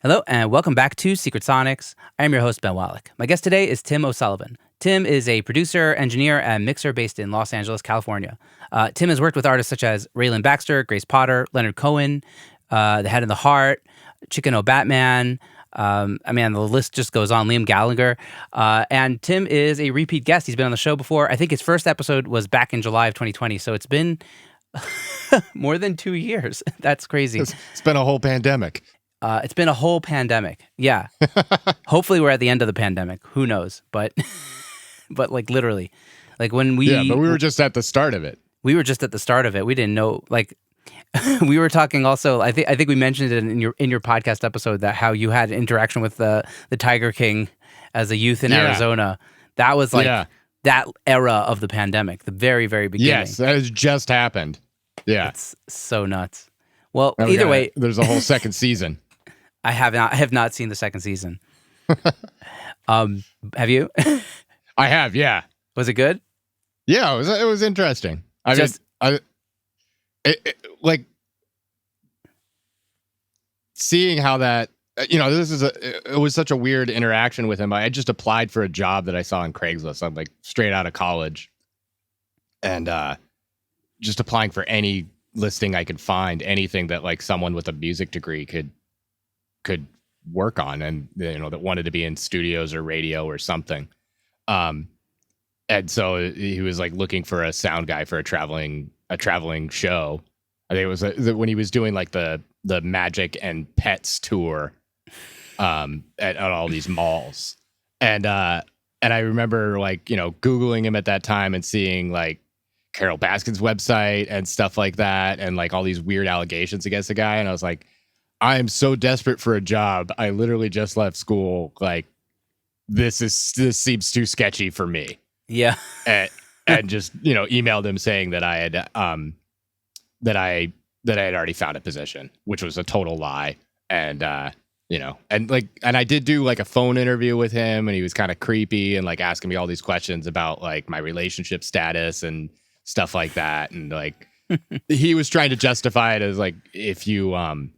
Hello, and welcome back to Secret Sonics. I am your host, Ben Wallach. My guest today is Tim O'Sullivan. Tim is a producer, engineer, and mixer based in Los Angeles, California. Tim has worked with artists such as Raylan Baxter, Grace Potter, Leonard Cohen, The Head and the Heart, Chicken O'Batman. The list just goes on. Liam Gallagher. And Tim is a repeat guest. He's been on the show before. I think his first episode was back in July of 2020. So it's been more than 2 years. That's crazy. It's been a whole pandemic. It's been a whole pandemic. Yeah. Hopefully we're at the end of the pandemic. Who knows? But like literally, like when we... Yeah, but we were just at the start of it. We were just at the start of it. We didn't know, like, we were talking also, I think we mentioned it in your podcast episode that how you had interaction with the Tiger King as a youth in Arizona. That was like that era of the pandemic, the very, very beginning. Yes, that has just happened. Yeah. It's so nuts. Well, either way... There's a whole second season. I have not seen the second season. Have you? I have, yeah. Was it good? Yeah, it was interesting. Like seeing how that, it was such a weird interaction with him. I had just applied for a job that I saw on Craigslist. I'm like straight out of college, and just applying for any listing I could find, anything that like someone with a music degree could work on, and that wanted to be in studios or radio or something. And so he was like looking for a sound guy for a traveling show. I think it was when he was doing like the Magic and Pets tour at all these malls. And I remember like, Googling him at that time and seeing like Carol Baskin's website and stuff like that, and like all these weird allegations against the guy. And I was like, I am so desperate for a job. I literally just left school. Like, this seems too sketchy for me. Yeah. and just, emailed him saying that I had that I had already found a position, which was a total lie. And and I did do like a phone interview with him, and he was kind of creepy and like asking me all these questions about like my relationship status and stuff like that. And like he was trying to justify it as like, if you're on,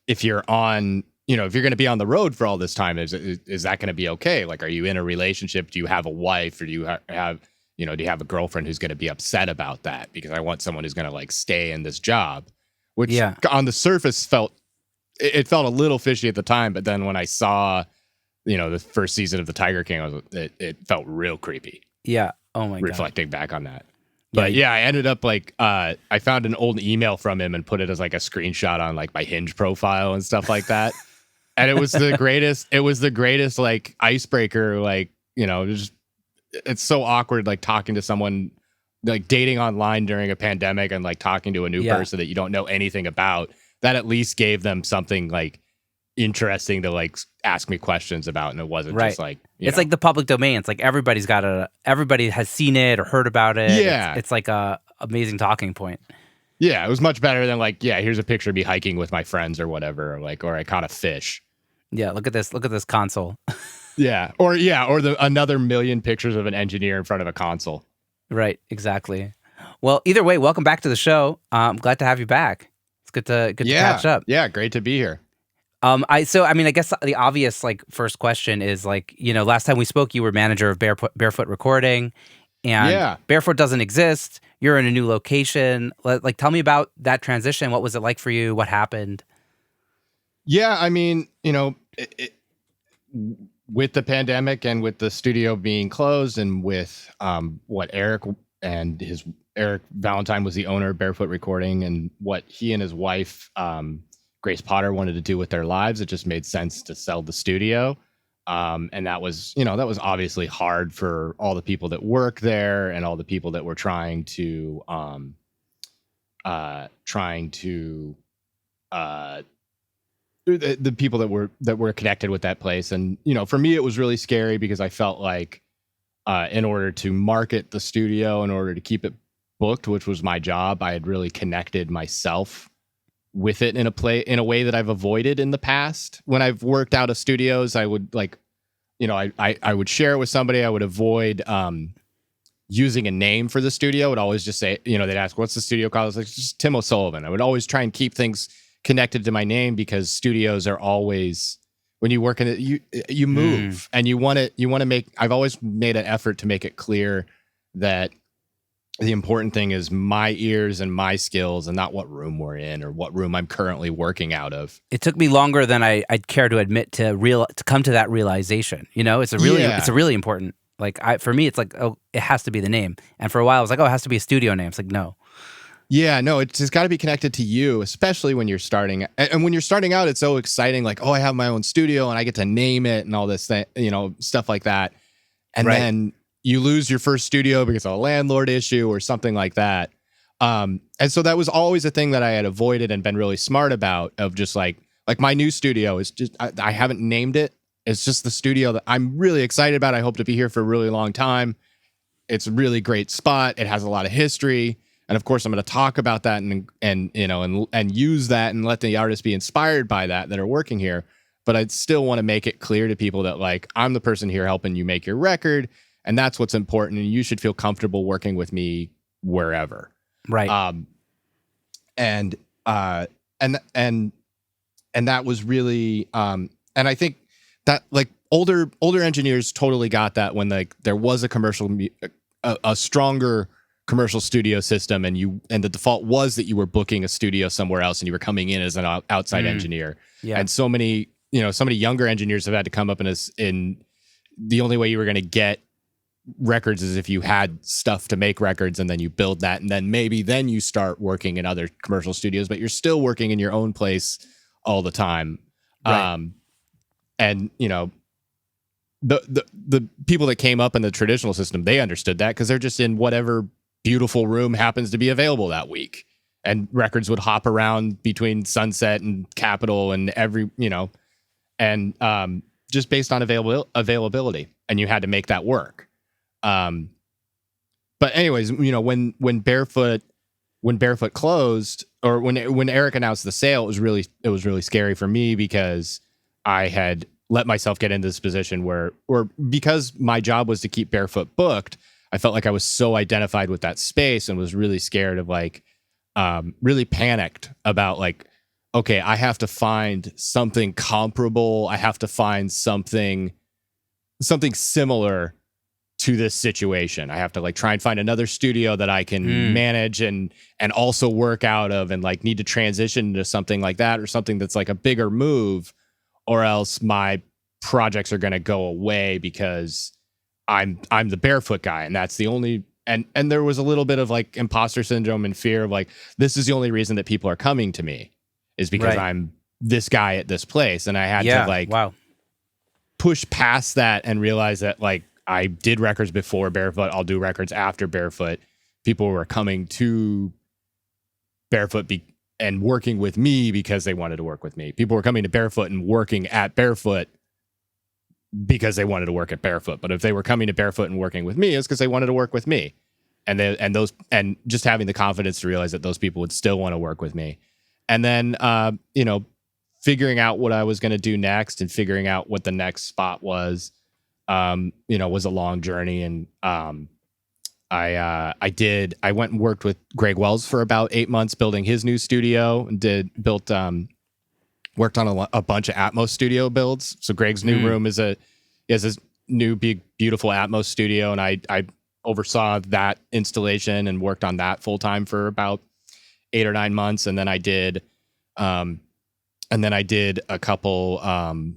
if you're going to be on the road for all this time, is that going to be okay? Like, are you in a relationship? Do you have a wife, or do you have do you have a girlfriend who's going to be upset about that? Because I want someone who's going to like stay in this job, which on the surface felt a little fishy at the time. But then when I saw, the first season of the Tiger King, it felt real creepy. Yeah. Oh my God. Reflecting back on that. But yeah, I ended up like, I found an old email from him and put it as like a screenshot on like my Hinge profile and stuff like that. And it was the greatest like icebreaker, like, it's so awkward, like talking to someone, like dating online during a pandemic and like talking to a new person that you don't know anything about. That at least gave them something like interesting to like ask me questions about. And it wasn't just like, it's like the public domain. It's like everybody has seen it or heard about it. Yeah. It's like a amazing talking point. Yeah. It was much better than like, here's a picture of me hiking with my friends or whatever, or I caught a fish. Yeah. Look at this console. Yeah. Or another million pictures of an engineer in front of a console. Right. Exactly. Well, either way, welcome back to the show. I'm glad to have you back. It's good to catch up. Yeah. Great to be here. I guess the obvious like first question is like, last time we spoke, you were manager of Barefoot Recording, and Barefoot doesn't exist. You're in a new location. Like, tell me about that transition. What was it like for you? What happened? Yeah. I mean, with the pandemic and with the studio being closed, and with what Eric Valentine was the owner of Barefoot Recording, and what he and his wife, Grace Potter, wanted to do with their lives, it just made sense to sell the studio. And that was obviously hard for all the people that work there and all the people that were trying to the people that were connected with that place. And, for me, it was really scary because I felt like, in order to market the studio, in order to keep it booked, which was my job, I had really connected myself with it in a way that I've avoided in the past. When I've worked out of studios, I would like, I would share it with somebody. I would avoid using a name for the studio. I would always just say, they'd ask, what's the studio called? I was like, just Tim O'Sullivan. I would always try and keep things connected to my name because studios are always, when you work in it, you move and you want to make, I've always made an effort to make it clear that the important thing is my ears and my skills and not what room we're in or what room I'm currently working out of. It took me longer than I'd care to admit to come to that realization. You know, it's a really important, like for me, it's like, oh, it has to be the name. And for a while I was like, oh, it has to be a studio name. It's like, no. Yeah, no, it's got to be connected to you, especially when you're starting. And when you're starting out, it's so exciting. Like, oh, I have my own studio and I get to name it and all this thing, stuff like that. And then you lose your first studio because of a landlord issue or something like that. And so that was always a thing that I had avoided and been really smart about, of just like my new studio is just, I haven't named it. It's just the studio that I'm really excited about. I hope to be here for a really long time. It's a really great spot. It has a lot of history. And of course, I'm going to talk about that and use that and let the artists be inspired by that are working here. But I still want to make it clear to people that, like, I'm the person here helping you make your record, and that's what's important. And you should feel comfortable working with me wherever. Right. And that was really, and I think that, like, older engineers totally got that when, like, there was a stronger commercial studio system, and the default was that you were booking a studio somewhere else and you were coming in as an outside engineer. Yeah. And so many younger engineers have had to come up in the only way you were going to get records is if you had stuff to make records, and then you build that, and then you start working in other commercial studios, but you're still working in your own place all the time. Right. And the people that came up in the traditional system, they understood that because they're just in whatever beautiful room happens to be available that week, and records would hop around between Sunset and Capitol and just based on availability, and you had to make that work. But anyways, when Barefoot closed, or when Eric announced the sale, it was really scary for me because I had let myself get into this position or because my job was to keep Barefoot booked, I felt like I was so identified with that space and was really scared of, like, really panicked about, like, okay, I have to find something comparable. I have to find something similar to this situation. I have to, like, try and find another studio that I can manage and also work out of, and, like, need to transition to something like that, or something that's like a bigger move, or else my projects are going to go away because I'm the Barefoot guy, and that's the only, and there was a little bit of, like, imposter syndrome and fear of, like, this is the only reason that people are coming to me is because I'm this guy at this place. And I had to, like, push past that and realize that, like, I did records before Barefoot, I'll do records after Barefoot. People were coming to Barefoot and working with me because they wanted to work with me. People were coming to Barefoot and working at Barefoot because they wanted to work at Barefoot. But if they were coming to Barefoot and working with me, it's because they wanted to work with me. And just having the confidence to realize that those people would still want to work with me. And then, figuring out what I was going to do next and figuring out what the next spot was, was a long journey. And I went and worked with Greg Wells for about 8 months building his new studio, and worked on a bunch of Atmos studio builds. So Greg's new room has this new big beautiful Atmos studio, and I oversaw that installation and worked on that full time for about 8 or 9 months. And then I did a couple. I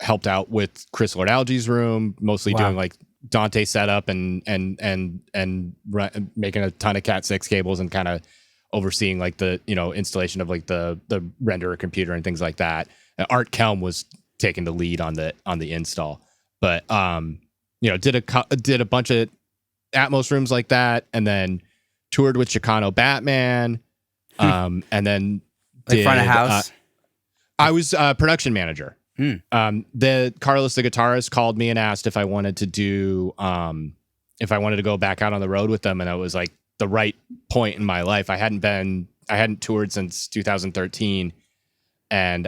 helped out with Chris Lord-Alge's room, mostly doing, like, Dante setup and making a ton of Cat 6 cables and kind of overseeing, like, the installation of, like, the renderer computer and things like that. And Art Kelm was taking the lead on the install, but did a bunch of Atmos rooms like that, and then toured with Chicano Batman, and then like front of house. I was production manager. Carlos the guitarist called me and asked if I wanted to go back out on the road with them, and it was, like, the right point in my life. I hadn't toured since 2013, and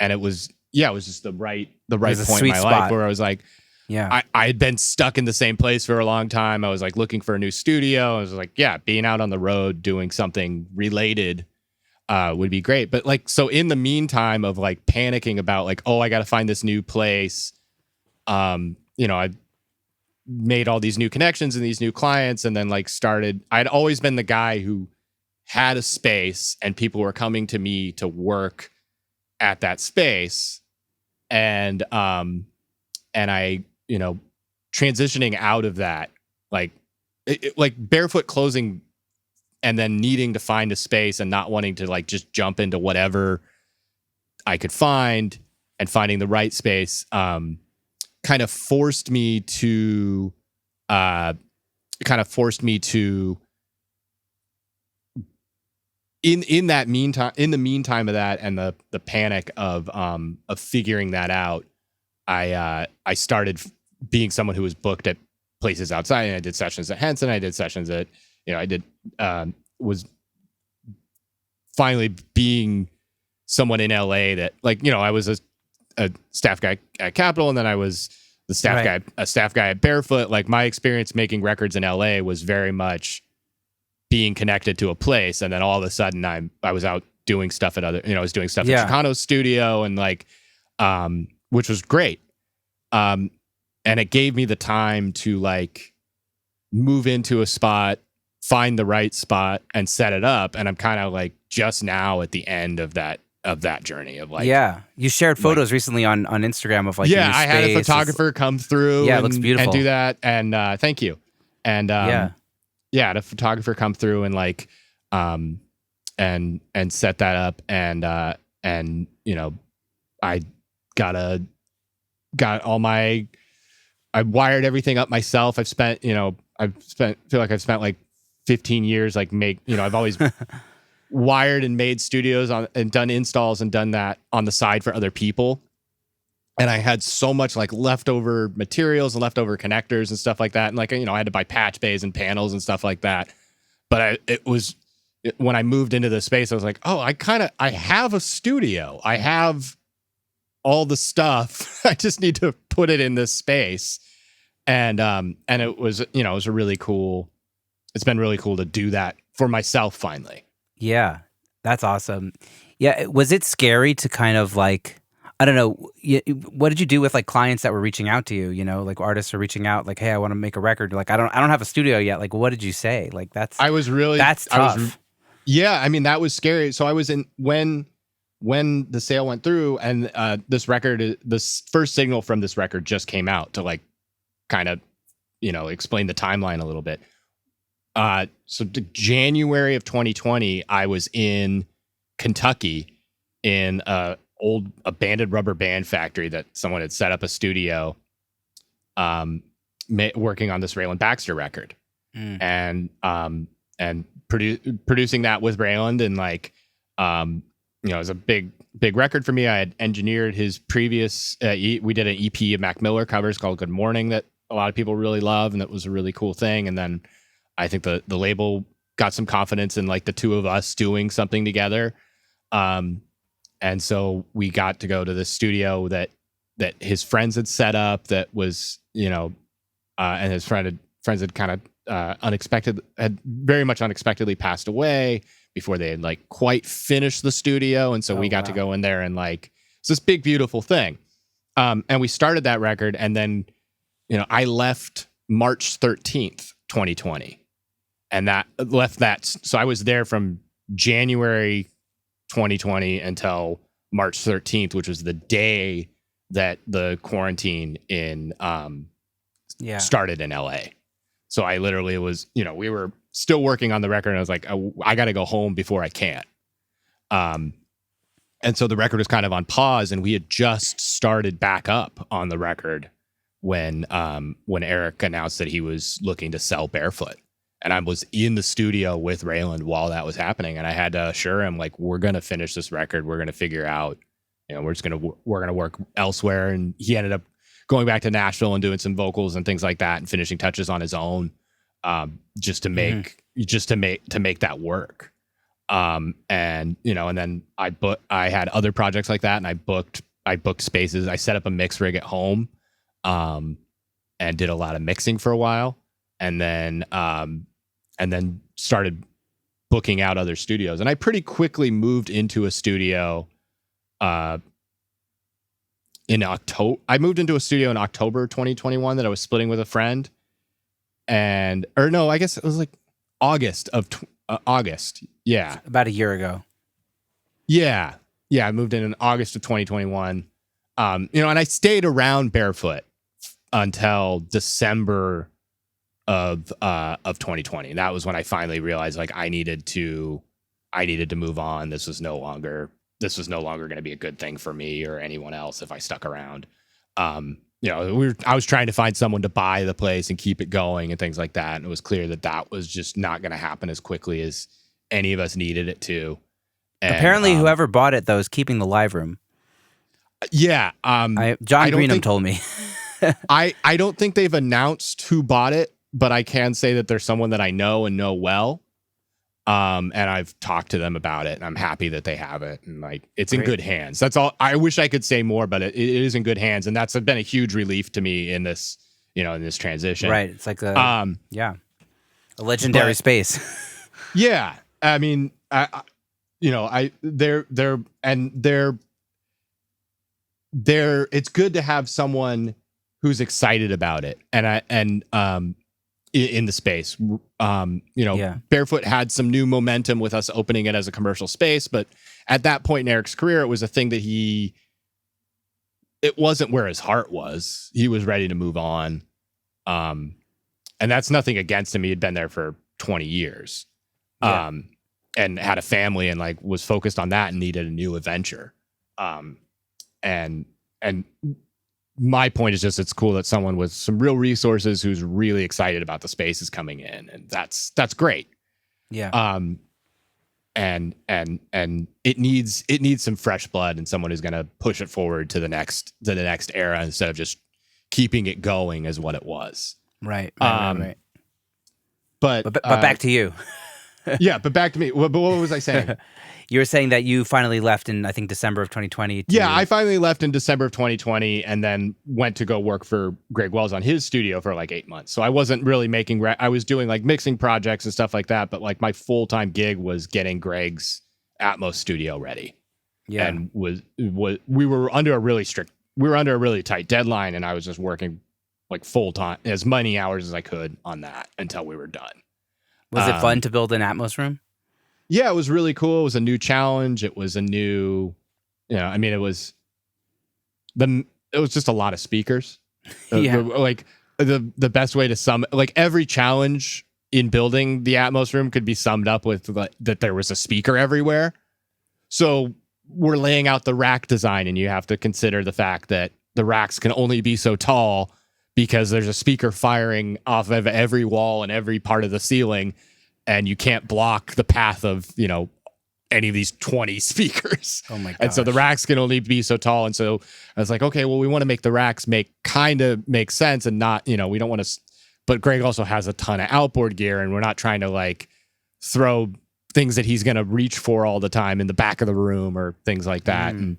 it was just the right point in my life where I was like, I had been stuck in the same place for a long time. I was, like, looking for a new studio. I was like, being out on the road doing something related would be great. But like, so in the meantime of like panicking about like, oh, I got to find this new place. I made all these new connections and these new clients, and then like I'd always been the guy who had a space and people were coming to me to work at that space. And I, transitioning out of that, like Barefoot closing and then needing to find a space and not wanting to like just jump into whatever I could find, and finding the right space, kind of forced me to in the meantime of that and the panic of figuring that out, I started being someone who was booked at places outside, and I did sessions at Henson. I did sessions at, was finally being someone in LA that I was a staff guy at Capitol, and then I was the staff guy at Barefoot. Like, my experience making records in LA was very much being connected to a place, and then all of a sudden I was out doing stuff at I was doing stuff at Chicano's studio, and which was great. And it gave me the time to like move into a spot, find the right spot, and set it up. And I'm kind of like just now at the end of that journey of like, you shared photos recently on Instagram of like, I had a photographer come through, it looks beautiful, and do that. And thank you. And I had a photographer come through and like and set that up, and I I wired everything up myself. I've spent like 15 years like I've always wired and made studios and done installs and done that on the side for other people. And I had so much like leftover materials and leftover connectors and stuff like that. And I had to buy patch bays and panels and stuff like that. But when I moved into the space, I was like, oh, I have a studio. I have all the stuff. I just need to put it in this space. And it was, it was it's been really cool to do that for myself finally. Yeah, that's awesome. Yeah. Was it scary to kind of like, I don't know, what did you do with like clients that were reaching out to you, like artists are reaching out like, hey, I want to make a record. Like, I don't have a studio yet. Like, what did you say? Like, that's tough. That was scary. So I was when the sale went through, and this first single from this record just came out to like kind of, explain the timeline a little bit. So January of 2020, I was in Kentucky in a old abandoned rubber band factory that someone had set up a studio, working on this Rayland Baxter record, and producing that with Rayland, and like, it was a big record for me. I had engineered his previous, we did an EP of Mac Miller covers called Good Morning that a lot of people really love, and that was a really cool thing. And then I think the label got some confidence in like the two of us doing something together. And so we got to go to the studio that his friends had set up, that was, and his friends had kind of had very much unexpectedly passed away before they had like quite finished the studio. And so we got to go in there, and like, it's this big, beautiful thing. And we started that record, and then, I left March 13th, 2020, and so I was there from January 2020 until March 13th, which was the day that the quarantine started in LA. So I literally was, we were still working on the record, and I was like, I got to go home before I can't. And so the record was kind of on pause, and we had just started back up on the record when Eric announced that he was looking to sell Barefoot. And I was in the studio with Rayland while that was happening, and I had to assure him, like, we're going to finish this record. We're going to figure out, we're going to work elsewhere. And he ended up going back to Nashville and doing some vocals and things like that, and finishing touches on his own, just to make that work. And then I had other projects like that, and I booked spaces. I set up a mix rig at home, and did a lot of mixing for a while. And then started booking out other studios. And I pretty quickly moved into a studio in October. I moved into a studio in October 2021 that I was splitting with a friend. I guess it was like August. Yeah. About a year ago. Yeah. Yeah. I moved in August of 2021. And I stayed around Barefoot until December of 2020. That was when I finally realized like I needed to move on. This was no longer going to be a good thing for me or anyone else if I stuck around. I was trying to find someone to buy the place and keep it going and things like that. And it was clear that was just not going to happen as quickly as any of us needed it to. And, apparently, whoever bought it though is keeping the live room. Yeah. John Greenham told me. I don't think they've announced who bought it, but I can say that there's someone that I know and know well. And I've talked to them about it, and I'm happy that they have it, and like it's in good hands. That's all. I wish I could say more, but it is in good hands, and that's been a huge relief to me in this, in this transition. Right. It's like a legendary space. Yeah. I mean, it's good to have someone who's excited about it, in the space. Barefoot had some new momentum with us opening it as a commercial space, but at that point in Eric's career, it was a thing that it wasn't where his heart was. He was ready to move on. And that's nothing against him. He had been there for 20 years. And had a family and like was focused on that and needed a new adventure. And my point is just, it's cool that someone with some real resources who's really excited about the space is coming in, and that's great. Yeah. And it needs some fresh blood and someone who's going to push it forward to the next era instead of just keeping it going as what it was. Right. But back to you. Yeah, but back to me. But what was I saying? You were saying that you finally left in, I think, December of 2020. Yeah, I finally left in December of 2020 and then went to go work for Greg Wells on his studio for like 8 months. So I wasn't really making, I was doing like mixing projects and stuff like that. But like my full-time gig was getting Greg's Atmos studio ready. Yeah. And we were under a really tight deadline, and I was just working like full-time, as many hours as I could on that until we were done. Was it fun to build an Atmos room? Yeah, it was really cool. It was a new challenge. It was a new, it was just a lot of speakers. Yeah. The best way to sum, like every challenge in building the Atmos room could be summed up with that there was a speaker everywhere. So we're laying out the rack design, and you have to consider the fact that the racks can only be so tall because there's a speaker firing off of every wall and every part of the ceiling, and you can't block the path of, any of these 20 speakers. Oh my god. And so the racks can only be so tall. And so I was like, okay, well, we want to make the racks make sense and not, we don't want to, but Greg also has a ton of outboard gear, and we're not trying to like throw things that he's going to reach for all the time in the back of the room or things like that. And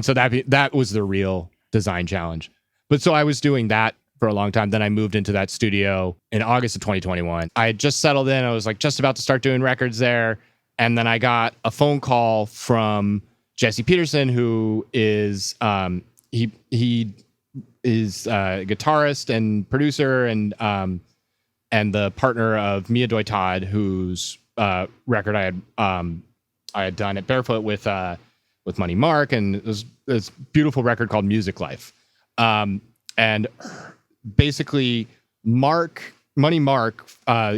so that was the real design challenge. But so I was doing that for a long time. Then I moved into that studio in August of 2021. I had just settled in. I was like just about to start doing records there. And then I got a phone call from Jesse Peterson, who is he is a guitarist and producer and the partner of Mia Doi Todd, whose record I had done at Barefoot with Money Mark, and it was this beautiful record called Music Life. And basically Money Mark,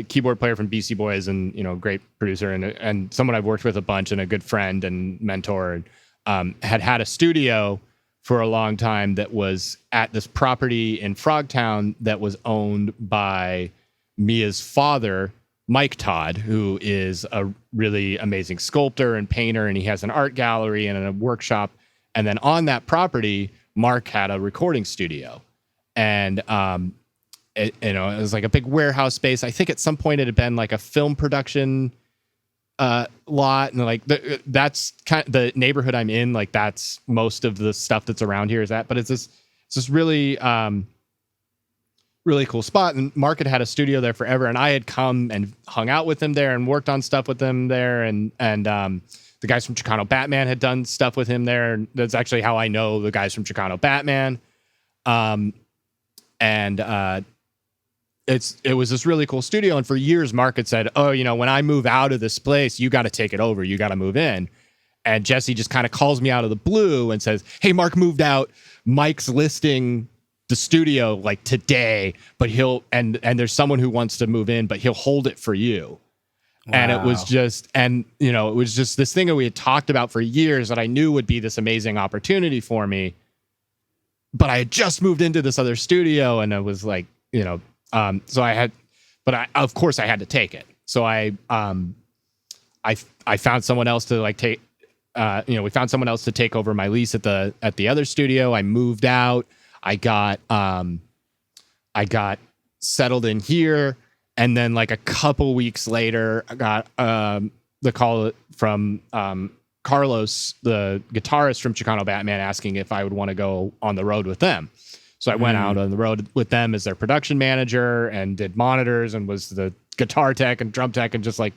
keyboard player from BC Boys and, great producer and someone I've worked with a bunch and a good friend and mentor, had a studio for a long time that was at this property in Frogtown that was owned by Mia's father, Mike Todd, who is a really amazing sculptor and painter, and he has an art gallery and a workshop. And then on that property, Mark had a recording studio. And it was like a big warehouse space. I think at some point it had been like a film production lot, and like that's kind of the neighborhood I'm in. Like that's most of the stuff that's around here is that. But it's this really really cool spot. And Mark had a studio there forever, and I had come and hung out with him there and worked on stuff with him there. And the guys from Chicano Batman had done stuff with him there. And that's actually how I know the guys from Chicano Batman. It was this really cool studio. And for years, Mark had said, oh, when I move out of this place, you got to take it over. You got to move in. And Jesse just kind of calls me out of the blue and says, hey, Mark moved out. Mike's listing the studio like today, but and there's someone who wants to move in, but he'll hold it for you. Wow. And it was just this thing that we had talked about for years that I knew would be this amazing opportunity for me. But I had just moved into this other studio, and it was like, so of course I had to take it. So I found someone else to like take, we found someone else to take over my lease at the other studio. I moved out. I got settled in here. And then like a couple weeks later, I got the call from Carlos, the guitarist from Chicano Batman, asking if I would want to go on the road with them. So I went out on the road with them as their production manager and did monitors and was the guitar tech and drum tech and just like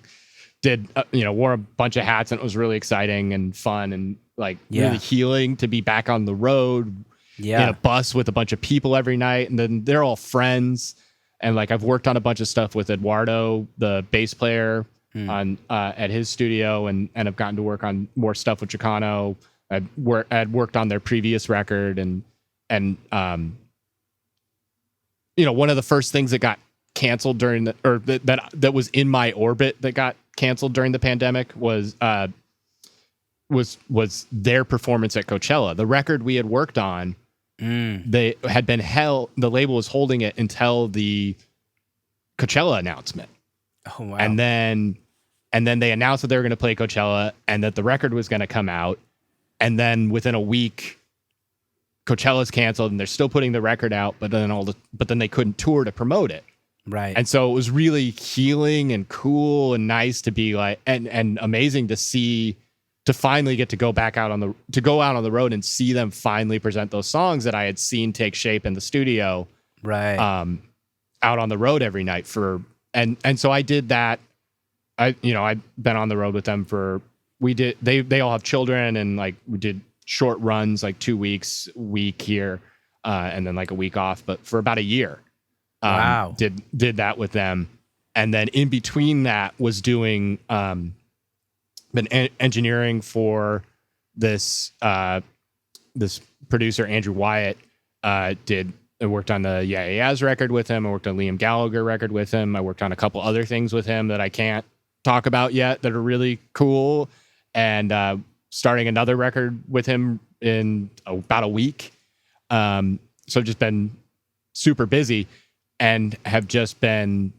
wore a bunch of hats, and it was really exciting and fun and like really healing to be back on the road in a bus with a bunch of people every night. And then they're all friends. And like I've worked on a bunch of stuff with Eduardo, the bass player, on at his studio, and I've gotten to work on more stuff with Chicano. I'd worked on their previous record, and one of the first things that got canceled during that was in my orbit that got canceled during the pandemic was their performance at Coachella. The record we had worked on. They had been held. The label was holding it until the Coachella announcement. Oh wow! And then they announced that they were going to play Coachella and that the record was going to come out. And then within a week, Coachella's canceled, and they're still putting the record out. But then they couldn't tour to promote it. Right. And so it was really healing and cool and nice to be like, and amazing to see. To finally get to go back out on the road and see them finally present those songs that I had seen take shape in the studio, right? Out on the road every night and so I did that. I've been on the road with them they all have children, and like we did short runs, like 2 weeks, week here, and then like a week off, but for about a year. Wow. Did that with them. And then in between that was doing, been engineering for this producer Andrew Wyatt. I worked on the Yeah Yeahs record with him. I worked on Liam Gallagher record with him. I worked on a couple other things with him that I can't talk about yet that are really cool. And starting another record with him in about a week. So I've just been super busy and have just been,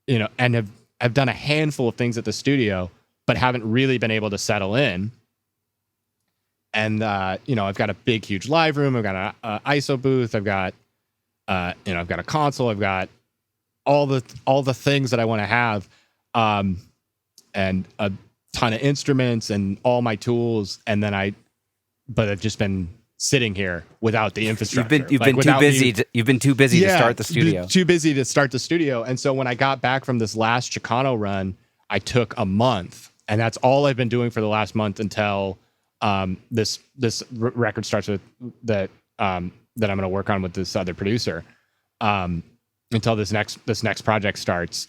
and I've done a handful of things at the studio, but haven't really been able to settle in. And, I've got a big, huge live room. I've got an ISO booth. I've got, I've got a console. I've got all the things that I want to have, and a ton of instruments and all my tools. And then but I've just been sitting here without the infrastructure. You've been too busy. You've been too busy to start the studio. Too busy to start the studio. And so when I got back from this last Chicano run, I took a month, and that's all I've been doing for the last month until this record starts with that I'm going to work on with this other producer. Until this next project starts.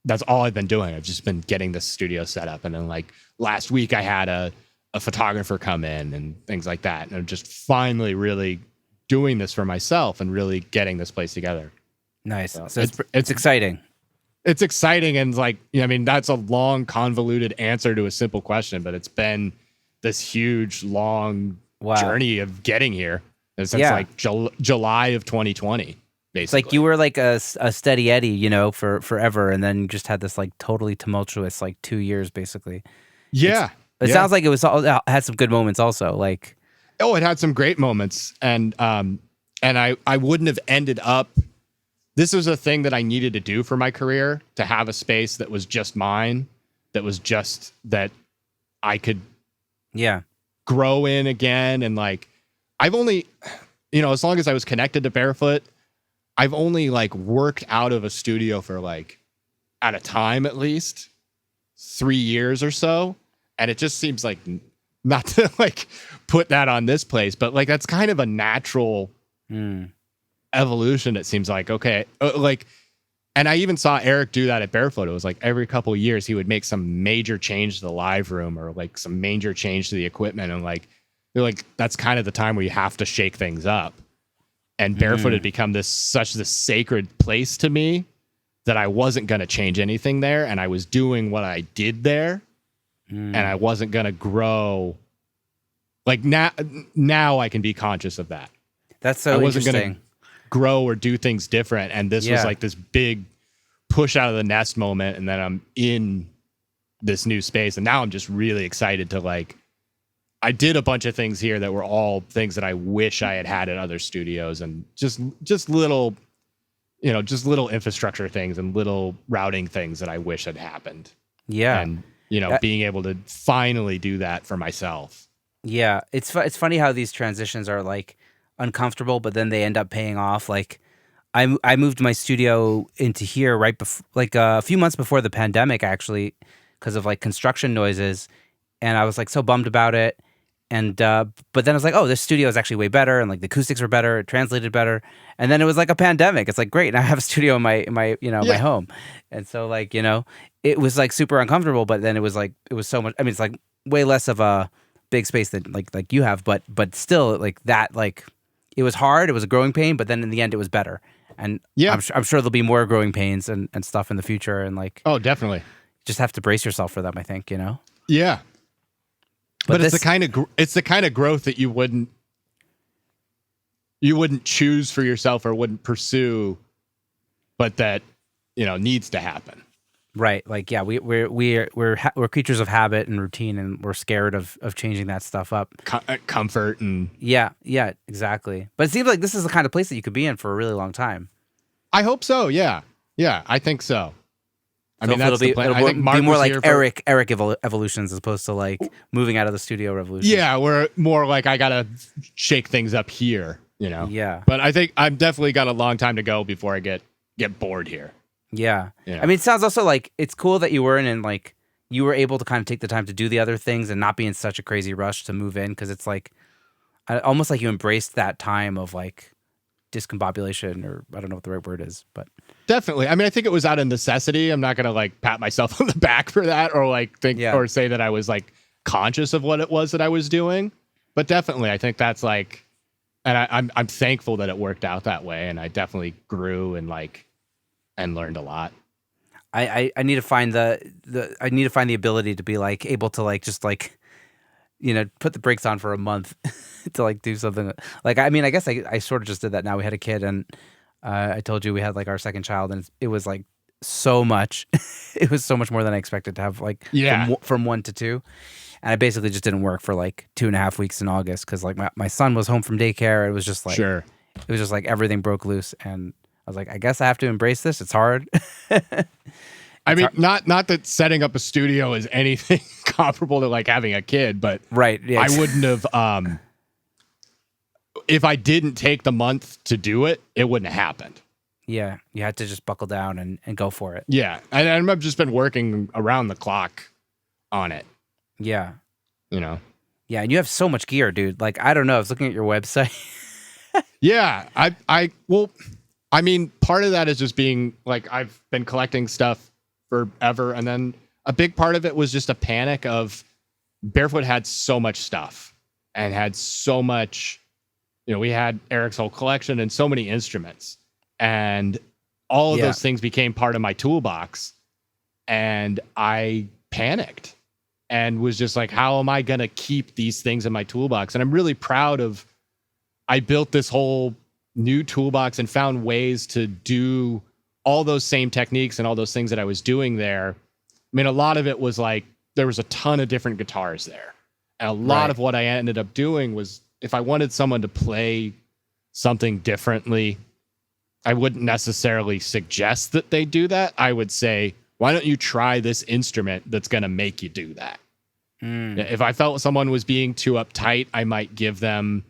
That's all I've been doing. I've just been getting the studio set up, and then like last week I had a photographer come in and things like that. And I'm just finally really doing this for myself and really getting this place together. Nice. So it's exciting. It's exciting. And like, that's a long, convoluted answer to a simple question, but it's been this huge, long journey of getting here since like July of 2020. Basically. It's like you were like a steady Eddie, for forever. And then you just had this like totally tumultuous, like 2 years basically. Yeah. It sounds like it had some good moments also. Like, it had some great moments, and I wouldn't have ended up. This was a thing that I needed to do for my career, to have a space that was just mine, that was just that I could, grow in again. And like, as long as I was connected to Barefoot, I've only like worked out of a studio for like at a time, at least 3 years or so. And it just seems like, not to like put that on this place, but like, that's kind of a natural evolution. It seems like, okay. And I even saw Eric do that at Barefoot. It was like every couple of years he would make some major change to the live room or like some major change to the equipment. And like, they're like, that's kind of the time where you have to shake things up. And Barefoot had become this sacred place to me that I wasn't going to change anything there. And I was doing what I did there. And I wasn't going to grow. Like now I can be conscious of that. That's so I wasn't interesting. going to grow or do things different. And this was like this big push out of the nest moment. And then I'm in this new space. And now I'm just really excited to like, I did a bunch of things here that were all things that I wish I had had at other studios, and just little, just little infrastructure things and little routing things that I wish had happened. Yeah. And, being able to finally do that for myself. Yeah. It's funny how these transitions are like uncomfortable, but then they end up paying off. Like I moved my studio into here right before, like a few months before the pandemic, actually, because of like construction noises. And I was like so bummed about it. And but then I was like, oh, this studio is actually way better, and like the acoustics were better, it translated better. And then it was like a pandemic. It's like, great, now I have a studio in my my home. And so like, it was like super uncomfortable, but then it was so much. I mean, it's like way less of a big space than like you have, but still like that, like it was hard, it was a growing pain, but then in the end it was better. And I'm sure there'll be more growing pains and stuff in the future, and like, oh, definitely, just have to brace yourself for them, I think, Yeah. But it's the kind of growth that you wouldn't choose for yourself or wouldn't pursue, but that needs to happen. Right. Like, yeah, we're creatures of habit and routine, and we're scared of changing that stuff up. Comfort and yeah, exactly. But it seems like this is the kind of place that you could be in for a really long time. I hope so. Yeah, I think so. I mean, that's the plan. I think Mark be more like Eric evolutions as opposed to like moving out of the studio revolution. Yeah, we're more like I gotta shake things up here, Yeah. But I think I've definitely got a long time to go before I get bored here. Yeah. I mean, it sounds also like it's cool that you were in and like you were able to kind of take the time to do the other things and not be in such a crazy rush to move in, because it's like almost like you embraced that time of like discombobulation, or I don't know what the right word is, but definitely. I mean, I think it was out of necessity. I'm not going to like pat myself on the back for that or like think or say that I was like conscious of what it was that I was doing. But definitely, I think that's like, and I'm thankful that it worked out that way. And I definitely grew and learned a lot. I need to find I need to find the ability to be like able to like just like, put the brakes on for a month to like do something. Like, I mean, I guess I sort of just did that now. We had a kid, and I told you we had like our second child, and it was like so much. It was so much more than I expected to have, like from 1 to 2. And I basically just didn't work for like 2.5 weeks in August because like my son was home from daycare. It was just like, it was just like everything broke loose. And I was like, I guess I have to embrace this. It's hard. I mean, not that setting up a studio is anything comparable to like having a kid, but right. Yeah, I wouldn't have, if I didn't take the month to do it, it wouldn't have happened. Yeah. You had to just buckle down and go for it. Yeah. And I've just been working around the clock on it. Yeah. Yeah. And you have so much gear, dude. Like, I don't know. I was looking at your website. Yeah. I mean, part of that is just being like, I've been collecting stuff forever. And then a big part of it was just a panic of Barefoot had so much stuff and had so much, we had Eric's whole collection and so many instruments, and all of those things became part of my toolbox. And I panicked and was just like, how am I going to keep these things in my toolbox? And I'm really proud of, I built this whole new toolbox and found ways to do all those same techniques and all those things that I was doing there. I mean, a lot of it was like, there was a ton of different guitars there. And a lot of what I ended up doing was, if I wanted someone to play something differently, I wouldn't necessarily suggest that they do that. I would say, why don't you try this instrument that's going to make you do that? If I felt someone was being too uptight, I might give them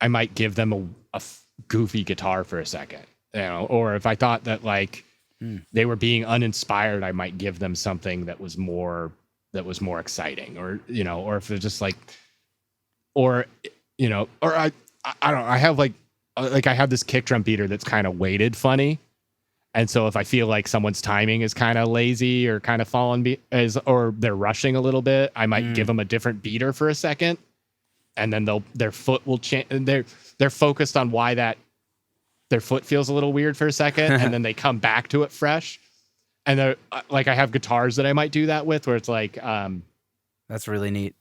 I might give them a goofy guitar for a second, or if I thought that like they were being uninspired, I might give them something that was more exciting, or or if it's just like, or or I don't know, I have like I have this kick drum beater that's kind of weighted funny. And so if I feel like someone's timing is kind of lazy or kind of or they're rushing a little bit, I might give them a different beater for a second, and then their foot will change. They're focused on why their foot feels a little weird for a second, and then they come back to it fresh. And they're like, I have guitars that I might do that with, where it's like, that's really neat.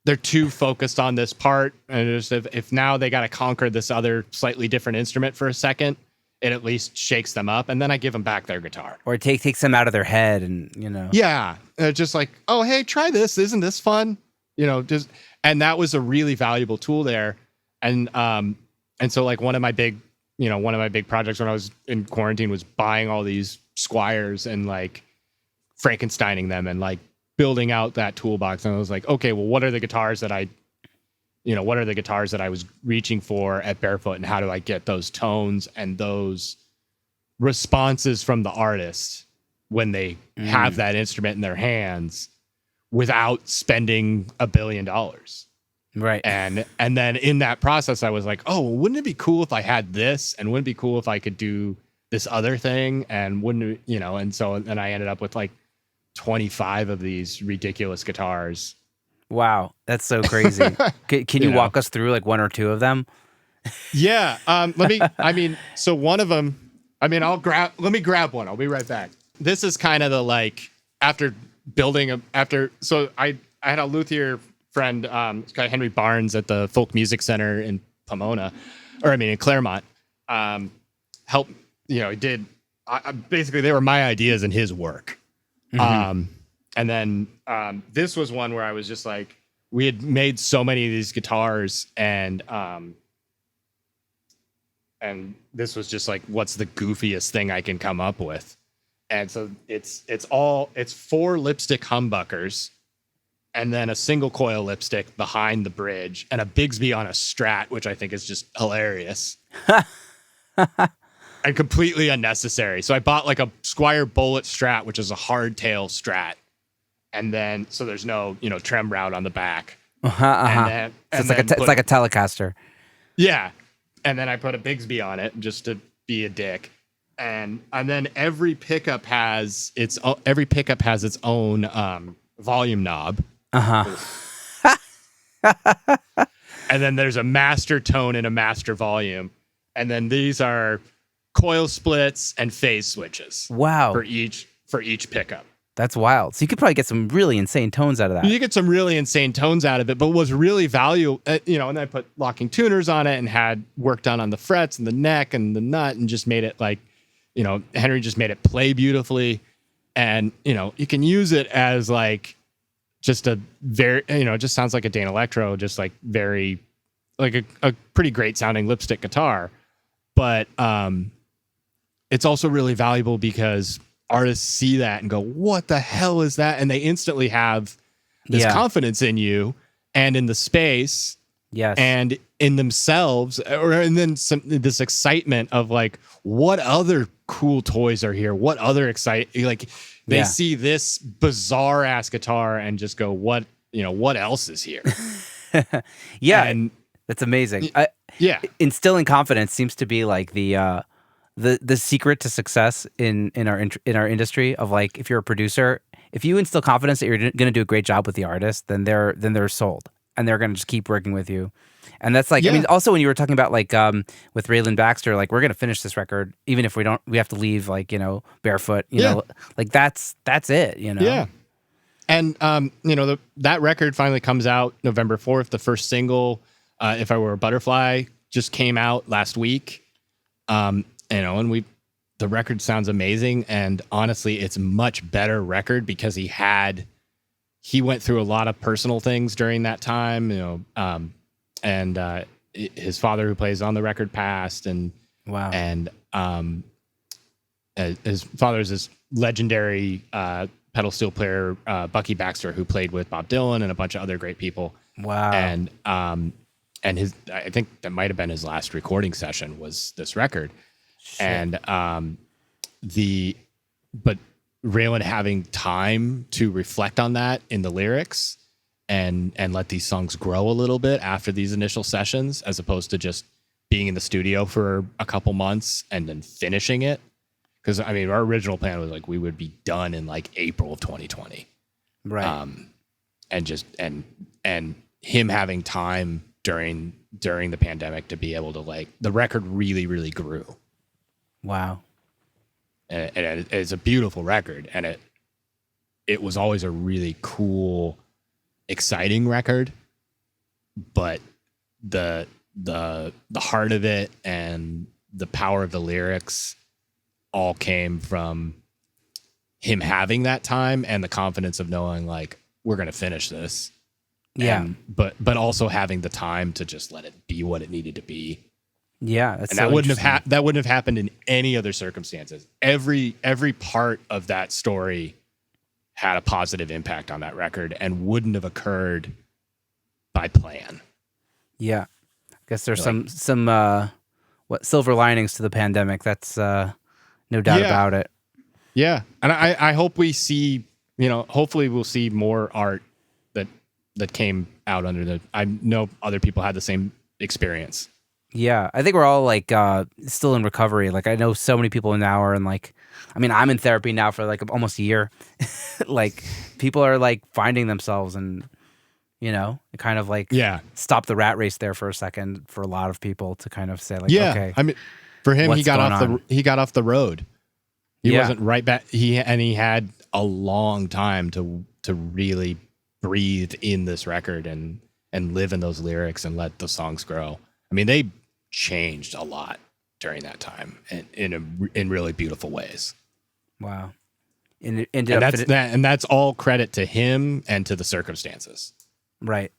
They're too focused on this part, and just if now they got to conquer this other slightly different instrument for a second, it at least shakes them up, and then I give them back their guitar. Or it takes them out of their head, and Yeah, just like, oh hey, try this. Isn't this fun? And that was a really valuable tool there. And so like one of my big projects when I was in quarantine was buying all these Squiers and like Frankensteining them and like building out that toolbox. And I was like, okay, well, what are the guitars that I was reaching for at Barefoot, and how do I get those tones and those responses from the artist when they have that instrument in their hands without spending $1 billion? Right. And then in that process, I was like, oh, well, wouldn't it be cool if I had this? And wouldn't it be cool if I could do this other thing? And wouldn't it, and so then I ended up with like 25 of these ridiculous guitars. Wow, that's so crazy. Can you walk us through like one or two of them? Yeah. So one of them, let me grab one. I'll be right back. This is kind of the like, so I had a luthier friend, this guy Henry Barnes at the Folk Music Center in in Claremont, help, he did, basically they were my ideas and his work. Mm-hmm. And then this was one where I was just like, we had made so many of these guitars, and this was just like, what's the goofiest thing I can come up with? And so it's 4 lipstick humbuckers, and then a single coil lipstick behind the bridge, and a Bigsby on a Strat, which I think is just hilarious. And completely unnecessary. So I bought like a Squier Bullet Strat, which is a hardtail Strat. And then, so there's no, trem route on the back. So it's like a Telecaster. Yeah. And then I put a Bigsby on it just to be a dick. And then every pickup has its own volume knob. And then there's a master tone and a master volume. And then these are coil splits and phase switches. Wow. For each pickup. That's wild. So you could probably get some really insane tones out of that. You get some really insane tones out of it, but was really valuable, and then I put locking tuners on it and had work done on the frets and the neck and the nut, and just made it like, Henry just made it play beautifully. And, you can use it as like just a very, it just sounds like a Dane Electro, just like very, like a pretty great sounding lipstick guitar. But it's also really valuable because artists see that and go, what the hell is that? And they instantly have this confidence in you and in the space, and in themselves, and then this excitement of like, what other cool toys are here? What other they see this bizarre ass guitar and just go, what else is here? And that's amazing. Instilling confidence seems to be like the secret to success in our industry. Of like, if you're a producer, if you instill confidence that you're going to do a great job with the artist, then they're sold, and they're going to just keep working with you. And that's like, I mean, also when you were talking about like with Raylan Baxter, like, we're going to finish this record even if we have to leave, like, Barefoot, like that's it, Yeah. And that record finally comes out November 4th. The first single, If I Were a Butterfly, just came out last week. And the record sounds amazing, and honestly, it's a much better record because he went through a lot of personal things during that time, and his father, who plays on the record, passed, and wow, and his father's this legendary pedal steel player, Bucky Baxter, who played with Bob Dylan and a bunch of other great people. Wow, and and I think that might have been his last recording session was this record. Shit. And but Raylan having time to reflect on that in the lyrics and let these songs grow a little bit after these initial sessions, as opposed to just being in the studio for a couple months and then finishing it. Because I mean, our original plan was like we would be done in like April of 2020, Right. and him having time during the pandemic to be able to, like, the record really grew. Wow. And it's a beautiful record, and it was always a really cool, exciting record, but the heart of it and the power of the lyrics all came from him having that time and the confidence of knowing, like, we're going to finish this. Yeah. And, but also having the time to just let it be what it needed to be. Yeah. That's And so that wouldn't interesting. have that wouldn't have happened in any other circumstances. Every part of that story had a positive impact on that record and wouldn't have occurred by plan. Yeah. I guess there's Like- some silver linings to the pandemic. That's no doubt Yeah. about it. Yeah. And I hope we see, hopefully we'll see more art that came out under the, I know other people had the same experience. Yeah, I think we're all like still in recovery. Like I know so many people now are in like, I mean, I'm in therapy now for like almost a year. Like people are like finding themselves and, it kind of like Yeah. stop the rat race there for a second for a lot of people to kind of say like, Yeah. okay, I mean, for him, he what's got going off the road. He Yeah. wasn't right back. He had a long time to really breathe in this record and live in those lyrics and let the songs grow. I mean, they changed a lot during that time and in really beautiful ways. wow. And it ended up And that's all credit to him and to the circumstances. right.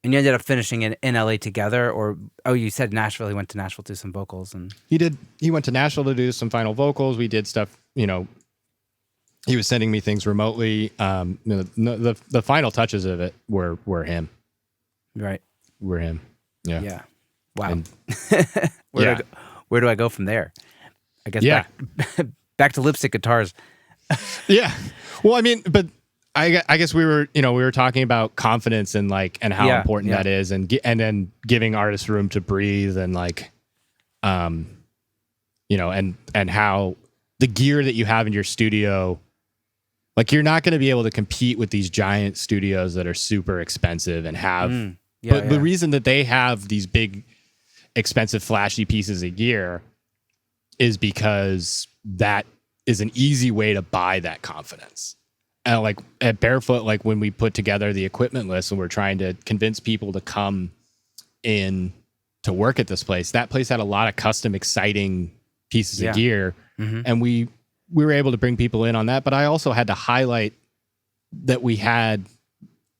And you ended up finishing in LA together, or you said Nashville. He went to Nashville to do some vocals, and He went to Nashville to do some final vocals. We did stuff, he was sending me things remotely. The final touches of it were him. right. Were him. Yeah. Yeah. Wow. And- Where do I go from there? I guess Yeah. back to lipstick guitars. Yeah. Well, I mean, but I guess we were talking about confidence and how Yeah, important yeah. that is, and then giving artists room to breathe and and how the gear that you have in your studio, like you're not going to be able to compete with these giant studios that are super expensive and have. But the reason that they have these big, expensive, flashy pieces of gear is because that is an easy way to buy that confidence. And like at Barefoot, like when we put together the equipment list and we're trying to convince people to come in to work at this place, that place had a lot of custom, exciting pieces Yeah. of gear. Mhm. And we were able to bring people in on that. But I also had to highlight that we had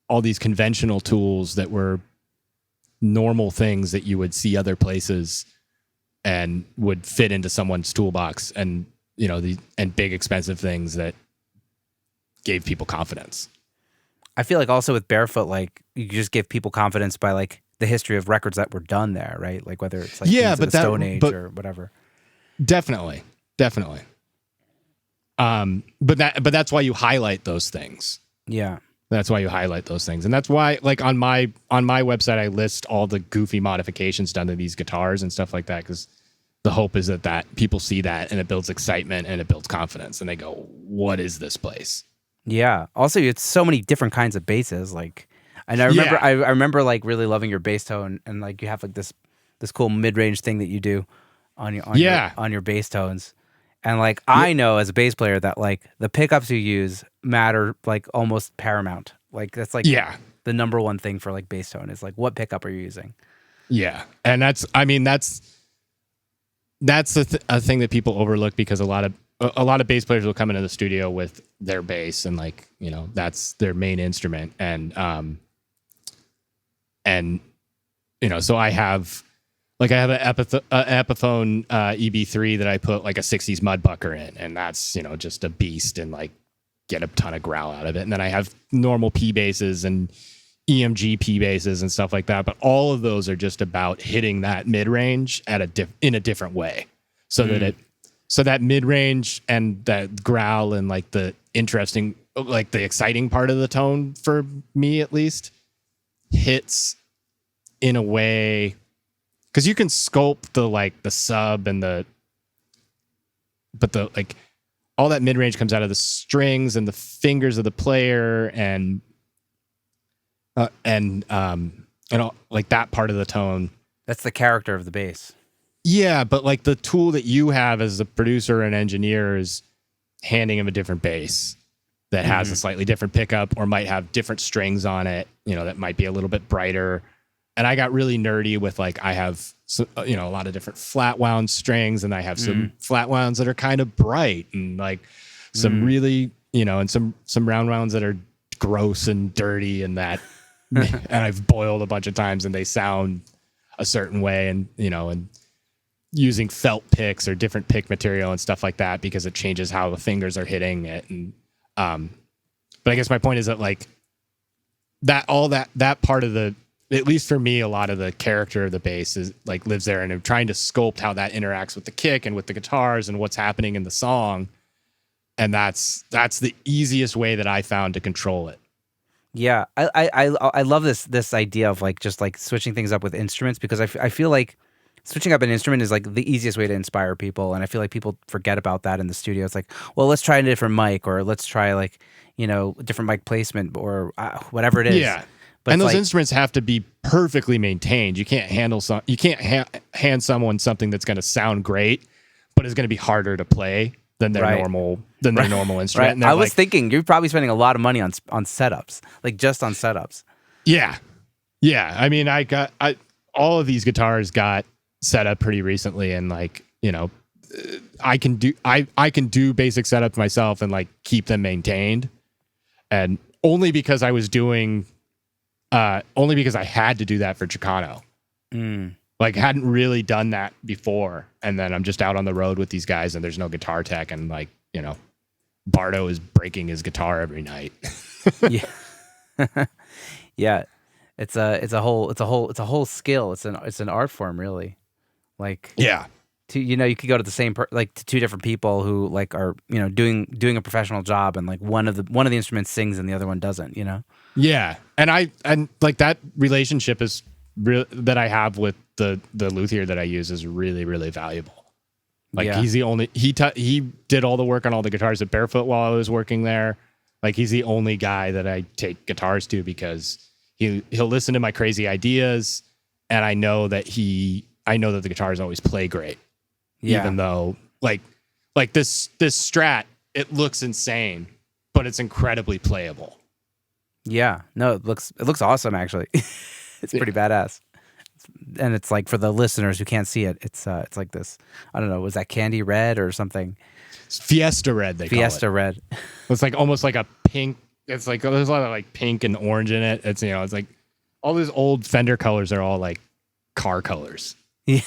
all these conventional tools that were normal things that you would see other places and would fit into someone's toolbox, and and big expensive things that gave people confidence. I feel like also with Barefoot, like you just give people confidence by like the history of records that were done there, right? Like whether it's like Yeah, Kings of but the that- Stone Age but- or whatever. Definitely. But that's why you highlight those things. Yeah. That's why you highlight those things. And that's why, like, on my website, I list all the goofy modifications done to these guitars and stuff like that, because the hope is that people see that and it builds excitement and it builds confidence and they go, what is this place? Yeah. Also, it's so many different kinds of basses. Like, and I remember, Yeah. I remember like really loving your bass tone, and like you have like this cool mid range thing that you do on your bass tones. And like I know as a bass player that like the pickups you use matter like almost paramount. Like that's like the number one thing for like bass tone is like what pickup are you using? Yeah. And that's a thing that people overlook, because a lot of bass players will come into the studio with their bass and that's their main instrument. And so I have an Epiphone EB3 that I put like a 60s Mudbucker in, and that's, just a beast and like get a ton of growl out of it. And then I have normal P basses and EMG P basses and stuff like that, but all of those are just about hitting that mid range at in a different way, so that mid range and that growl and like the interesting, like the exciting part of the tone for me at least hits in a way, because you can sculpt the sub and but the all that mid range comes out of the strings and the fingers of the player and all, like that part of the tone. That's the character of the bass. Yeah, but like the tool that you have as a producer and engineer is handing him a different bass that has a slightly different pickup or might have different strings on it, that might be a little bit brighter. And I got really nerdy with I have a lot of different flat wound strings, and I have some flat wounds that are kind of bright, and like some really, and some round wounds that are gross and dirty, and that and I've boiled a bunch of times and they sound a certain way, and and using felt picks or different pick material and stuff like that because it changes how the fingers are hitting it. And but I guess my point is that that part of the, at least for me, a lot of the character of the bass is lives there, and I'm trying to sculpt how that interacts with the kick and with the guitars and what's happening in the song. And that's the easiest way that I found to control it. Yeah, I love this idea of just switching things up with instruments, because I feel like switching up an instrument is the easiest way to inspire people, and I feel like people forget about that in the studio. It's well, let's try a different mic, or let's try different mic placement, or whatever it is. Yeah, but and those instruments have to be perfectly maintained. You can't hand someone something that's going to sound great, but is going to be harder to play than their normal instrument. Right. I was thinking you're probably spending a lot of money on setups, just on setups. Yeah. I mean, all of these guitars got set up pretty recently, and I can do basic setups myself and keep them maintained, and only because I had to do that for Chicano. Hadn't really done that before, and then I'm just out on the road with these guys, and there's no guitar tech, and Bardo is breaking his guitar every night. Yeah, yeah, it's a whole skill. It's an art form, really. Yeah, you could go to the same to two different people who are doing a professional job, and one of the instruments sings and the other one doesn't. Yeah, and that relationship is that I have with the luthier that I use is really, really valuable. He's the only, he did all the work on all the guitars at Barefoot while I was working there. He's the only guy that I take guitars to, because he'll listen to my crazy ideas, and I know that the guitars always play great. Yeah. Even though this Strat, it looks insane, but it's incredibly playable. Yeah. No, it looks awesome, actually. It's pretty badass. And it's for the listeners who can't see it, it's like this, I don't know, was that candy red or something? It's Fiesta red, Fiesta red. It's almost like a pink. It's there's a lot of pink and orange in it. It's it's all those old Fender colors are all car colors. Yeah.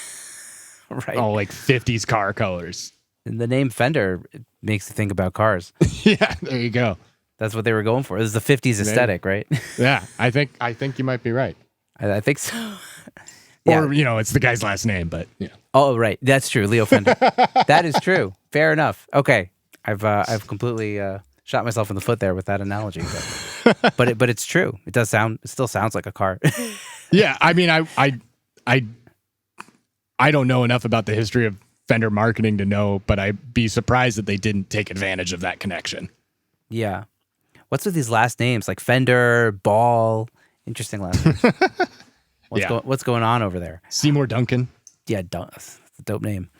Right. All 50s car colors. And the name Fender makes you think about cars. Yeah, there you go. That's what they were going for. This is the 50s aesthetic, right? Yeah, I think you might be right. I think so. Yeah. Or, it's the guy's last name, but yeah. Oh, right. That's true. Leo Fender. That is true. Fair enough. Okay. I've completely shot myself in the foot there with that analogy. But it's true. It still sounds like a car. Yeah. I mean, I don't know enough about the history of Fender marketing to know, but I'd be surprised that they didn't take advantage of that connection. Yeah. What's with these last names? Fender, Ball. Interesting last names. What's going on over there? Seymour Duncan. Yeah, that's a dope name.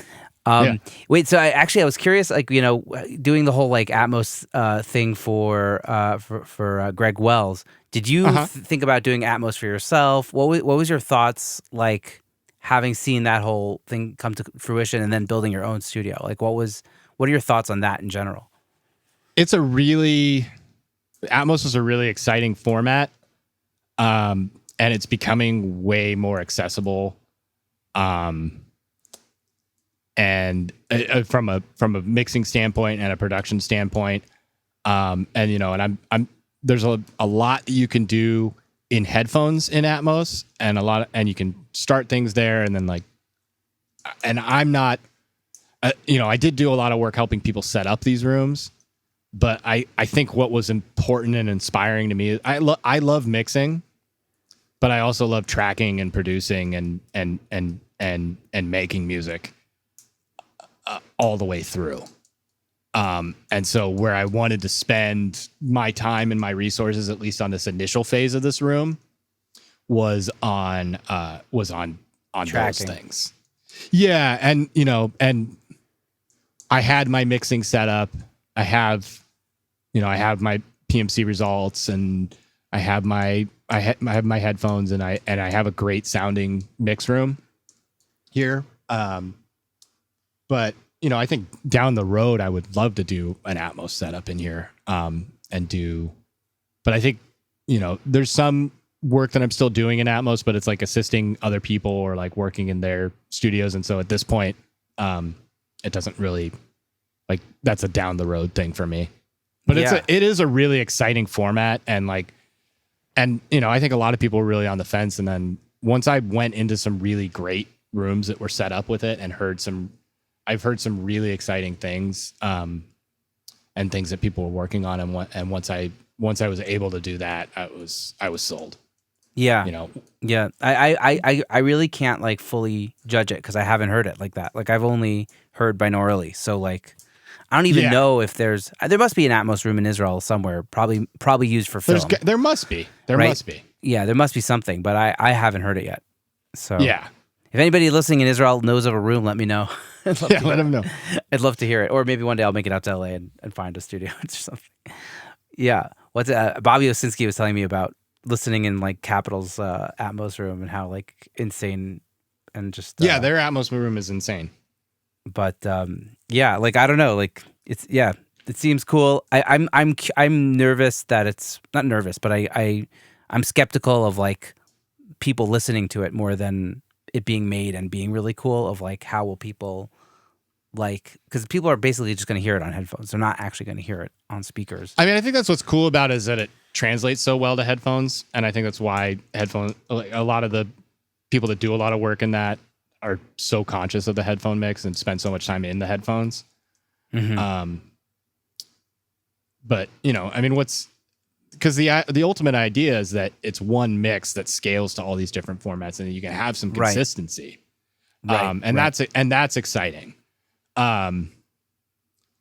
Wait, so I was curious, doing the whole Atmos thing for Greg Wells. Did you think about doing Atmos for yourself? What was your thoughts having seen that whole thing come to fruition and then building your own studio? What are your thoughts on that in general? Atmos is a really exciting format. And it's becoming way more accessible. And from a mixing standpoint and a production standpoint. And I'm there's a lot that you can do in headphones in Atmos, and you can start things there, and then like, and I'm not, I did do a lot of work helping people set up these rooms, but I think what was important and inspiring to me, I love mixing, but I also love tracking and producing and making music all the way through. And so where I wanted to spend my time and my resources, at least on this initial phase of this room, was on those things. Yeah. And I had my mixing set up. I have my PMC results, and I have my headphones, and I have a great sounding mix room here. But I think down the road, I would love to do an Atmos setup in here, but I think, there's some work that I'm still doing in Atmos, but it's like assisting other people or like working in their studios. And so at this point, it doesn't really, like, that's a down the road thing for me, but it is a really exciting format. And I think a lot of people were really on the fence. And then once I went into some really great rooms that were set up with it and I've heard some really exciting things, and things that people were working on. And once I was able to do that, I was sold. Yeah. Yeah. I really can't like fully judge it because I haven't heard it like that. Like I've only heard binaurally. So like, I don't even know if there must be an Atmos room in Israel somewhere, probably used for film. There must be. Must be. Yeah, there must be something, but I haven't heard it yet. So yeah. If anybody listening in Israel knows of a room, let me know. Let them know. I'd love to hear it. Or maybe one day I'll make it out to LA and find a studio or something. Yeah. Bobby Osinski was telling me about listening in like Capitol's Atmos room and how like insane and just their Atmos room is insane. But like I don't know, like it seems cool. I'm nervous that it's not nervous, but I'm skeptical of like people listening to it more than it being made and being really cool. Of like how will people like, because people are basically just going to hear it on headphones. They're not actually going to hear it on speakers. I mean, I think that's what's cool about it, is that it translates so well to headphones, and I think that's why a lot of the people that do a lot of work in that are so conscious of the headphone mix and spend so much time in the headphones. Mm-hmm. But I mean, because the ultimate idea is that it's one mix that scales to all these different formats, and you can have some consistency. And that's exciting. And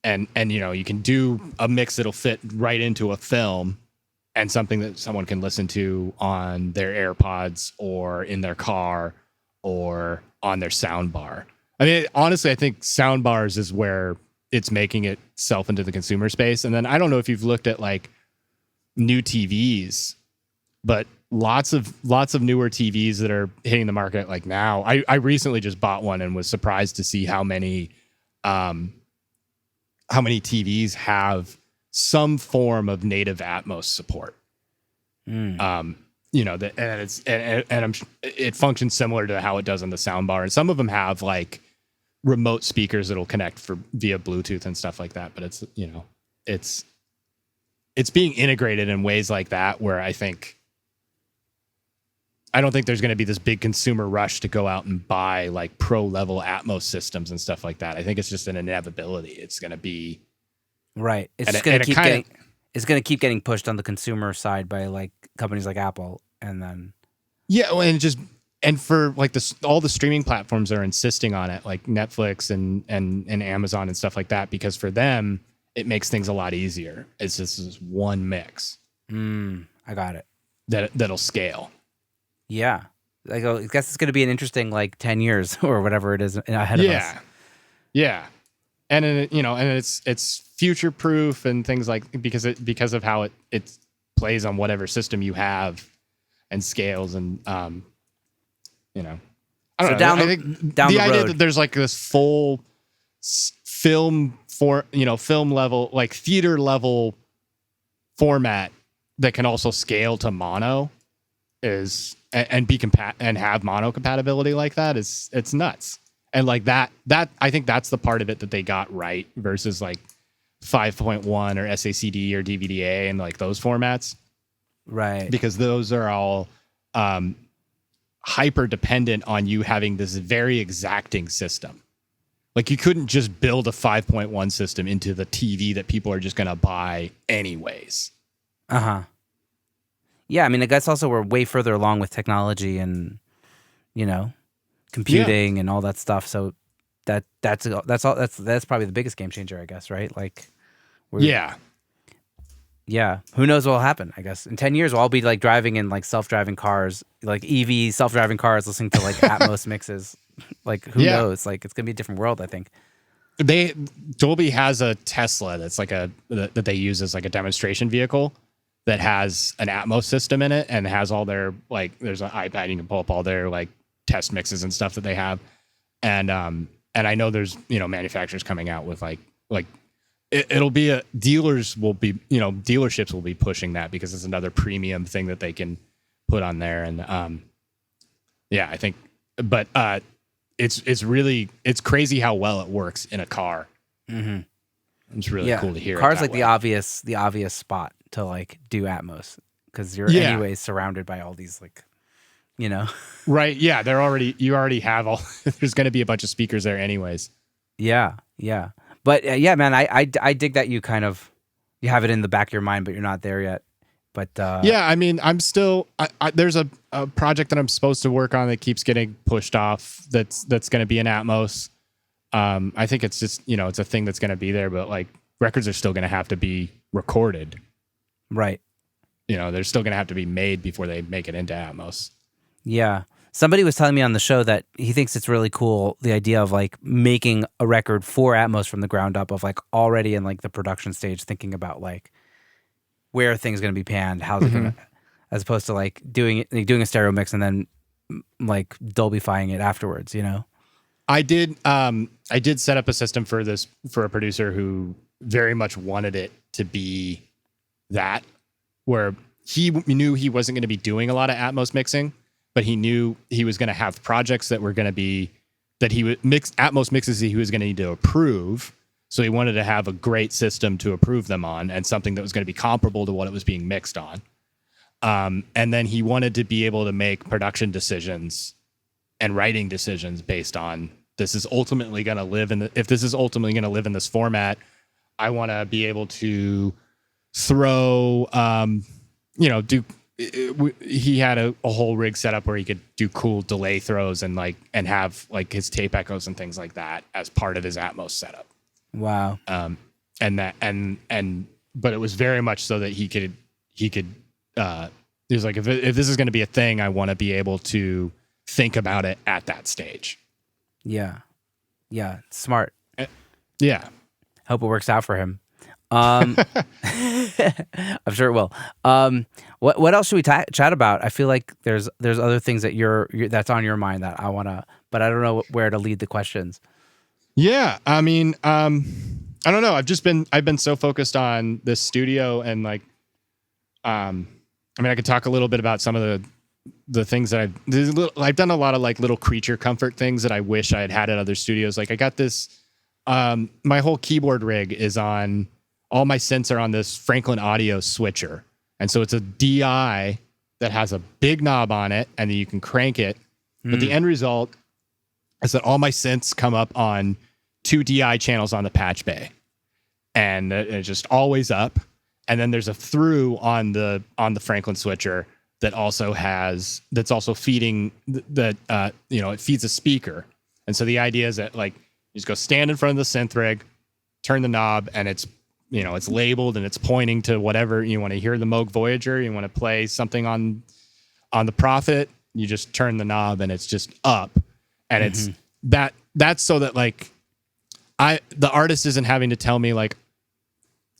you can do a mix that'll fit right into a film and something that someone can listen to on their AirPods or in their car or on their sound bar. I mean, honestly, I think sound bars is where it's making itself into the consumer space. And then I don't know if you've looked at like new TVs, but lots of newer TVs that are hitting the market like now. I recently just bought one and was surprised to see how many TVs have some form of native Atmos support. It functions similar to how it does on the soundbar, and some of them have like remote speakers that'll connect via Bluetooth and stuff like that. But it's being integrated in ways like that where I don't think there's going to be this big consumer rush to go out and buy like pro level Atmos systems and stuff like that. I think it's just an inevitability. It's going to be right. It's going to keep getting pushed on the consumer side by like companies like Apple, and then and for like all the streaming platforms are insisting on it, like Netflix and Amazon and stuff like that, because for them it makes things a lot easier. It's just this one mix. I got it. That'll scale. Yeah. I guess it's going to be an interesting like 10 years or whatever it is ahead of us. Yeah. And it's future proof and things like, because of how it plays on whatever system you have and scales, and I don't know. I think the idea that there's like this full film level, like theater level format that can also scale to mono and have mono compatibility like that it's nuts. And like that I think that's the part of it that they got right versus like 5.1 or SACD or DVDA and like those formats. Right. because those are all hyper dependent on you having this very exacting system. Like you couldn't just build a 5.1 system into the TV that people are just going to buy anyways. Uh-huh. Yeah, I mean, I guess also we're way further along with technology and, you know, computing and all that stuff. So that's probably the biggest game changer, I guess, right? Like, yeah. Who knows what will happen? I guess in 10 years we'll all be like driving in like self-driving cars, like EV self-driving cars, listening to like Atmos mixes. Like who knows? Like it's gonna be a different world, I think. Dolby has a Tesla that's like that they use as like a demonstration vehicle that has an Atmos system in it and has all their like there's an iPad you can pull up all their like test mixes and stuff that they have. And I know there's, you know, manufacturers coming out with like it'll be dealerships will be pushing that because it's another premium thing that they can put on there. And I think but it's crazy how well it works in a car. Mm-hmm. It's really cool to hear. Cars like the obvious spot to like do Atmos because you're anyways surrounded by all these like, you know. Right. Yeah. You already have all. There's going to be a bunch of speakers there anyways. Yeah. Yeah. But man, I dig that you kind of you have it in the back of your mind, but you're not there yet. But I mean, I'm still. There's a project that I'm supposed to work on that keeps getting pushed off. That's going to be an Atmos. I think it's just, you know, it's a thing that's going to be there, but like records are still going to have to be recorded. Right. You know, they're still going to have to be made before they make it into Atmos. Yeah. Somebody was telling me on the show that he thinks it's really cool, the idea of like making a record for Atmos from the ground up, of like already in like the production stage, thinking about like where are things going to be panned, how's it going to, as opposed to like doing a stereo mix and then like Dolbyfying it afterwards, you know? I did set up a system for a producer who very much wanted it to be that, where he knew he wasn't going to be doing a lot of Atmos mixing, but he knew he was going to have projects that were going to be that he would mix Atmos mixes he was going to need to approve. So he wanted to have a great system to approve them on and something that was going to be comparable to what it was being mixed on. And then he wanted to be able to make production decisions and writing decisions based on this is ultimately going to live in if this is ultimately going to live in this format. I want to be able to throw, he had a whole rig set up where he could do cool delay throws and have like his tape echoes and things like that as part of his Atmos setup. Wow. But it was very much so that he could he was like, if this is going to be a thing, I want to be able to think about it at that stage. Yeah. Smart. Yeah. Hope it works out for him. I'm sure it will. What else should we chat about? I feel like there's other things that that's on your mind that I want to, but I don't know where to lead the questions. Yeah. I mean, I don't know. I've been so focused on this studio and like, I could talk a little bit about some of the things that I've done a lot of like little creature comfort things that I wish I had at other studios. Like I got this, my whole keyboard rig is on, all my synths are on this Franklin Audio switcher. And so it's a DI that has a big knob on it and then you can crank it. But the end result is that all my synths come up on 2 DI channels on the patch bay. And it's just always up. And then there's a through on the Franklin switcher that's also feeding it feeds a speaker. And so the idea is that like you just go stand in front of the synth rig, turn the knob, and it's labeled and it's pointing to whatever you want to hear. The Moog Voyager, you want to play something on the Prophet, you just turn the knob and it's just up. And it's that's so that like the artist isn't having to tell me like,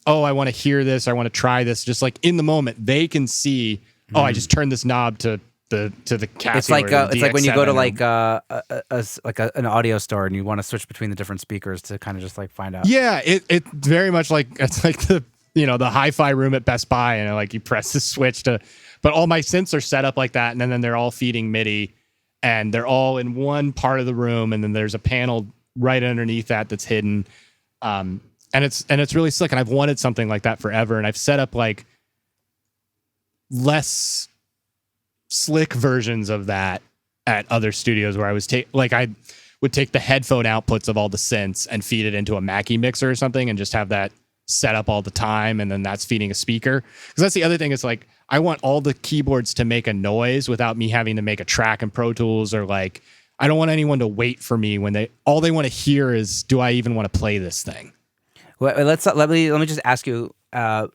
oh, I want to hear this, I want to try this. Just like in the moment, they can see, oh, I just turned this knob to the Casio. It's like when you go to like an audio store and you want to switch between the different speakers to kind of just like find out. Yeah, it very much like it's like the hi-fi room at Best Buy and like you press the switch but all my synths are set up like that, and then they're all feeding MIDI and they're all in one part of the room, and then there's a panel right underneath that's hidden. And it's really slick, and I've wanted something like that forever, and I've set up like less slick versions of that at other studios where I was I would take the headphone outputs of all the synths and feed it into a Mackie mixer or something and just have that set up all the time, and then that's feeding a speaker. Because that's the other thing, is like I want all the keyboards to make a noise without me having to make a track in Pro Tools, or like I don't want anyone to wait for me when all they want to hear is, do I even want to play this thing? Well, let me just ask you a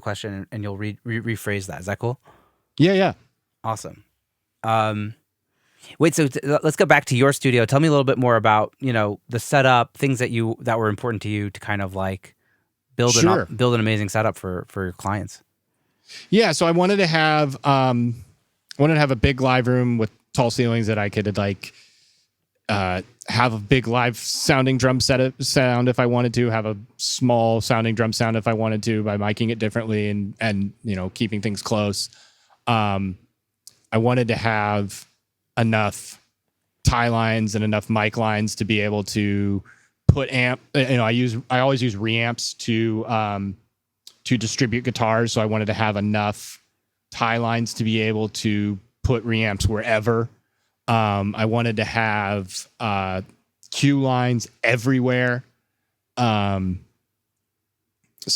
question, and you'll rephrase that. Is that cool? Yeah. Awesome. Wait, so let's go back to your studio. Tell me a little bit more about, the setup, things that were important to you to kind of like build an amazing setup for your clients. Yeah, so I wanted to have a big live room with tall ceilings that I could like have a big live sounding drum sound if I wanted to, have a small sounding drum sound if I wanted to, by miking it differently and keeping things close. I wanted to have enough tie lines and enough mic lines to be able to put amp. I always use reamps to distribute guitars, so I wanted to have enough tie lines to be able to put reamps wherever. I wanted to have Q lines everywhere, so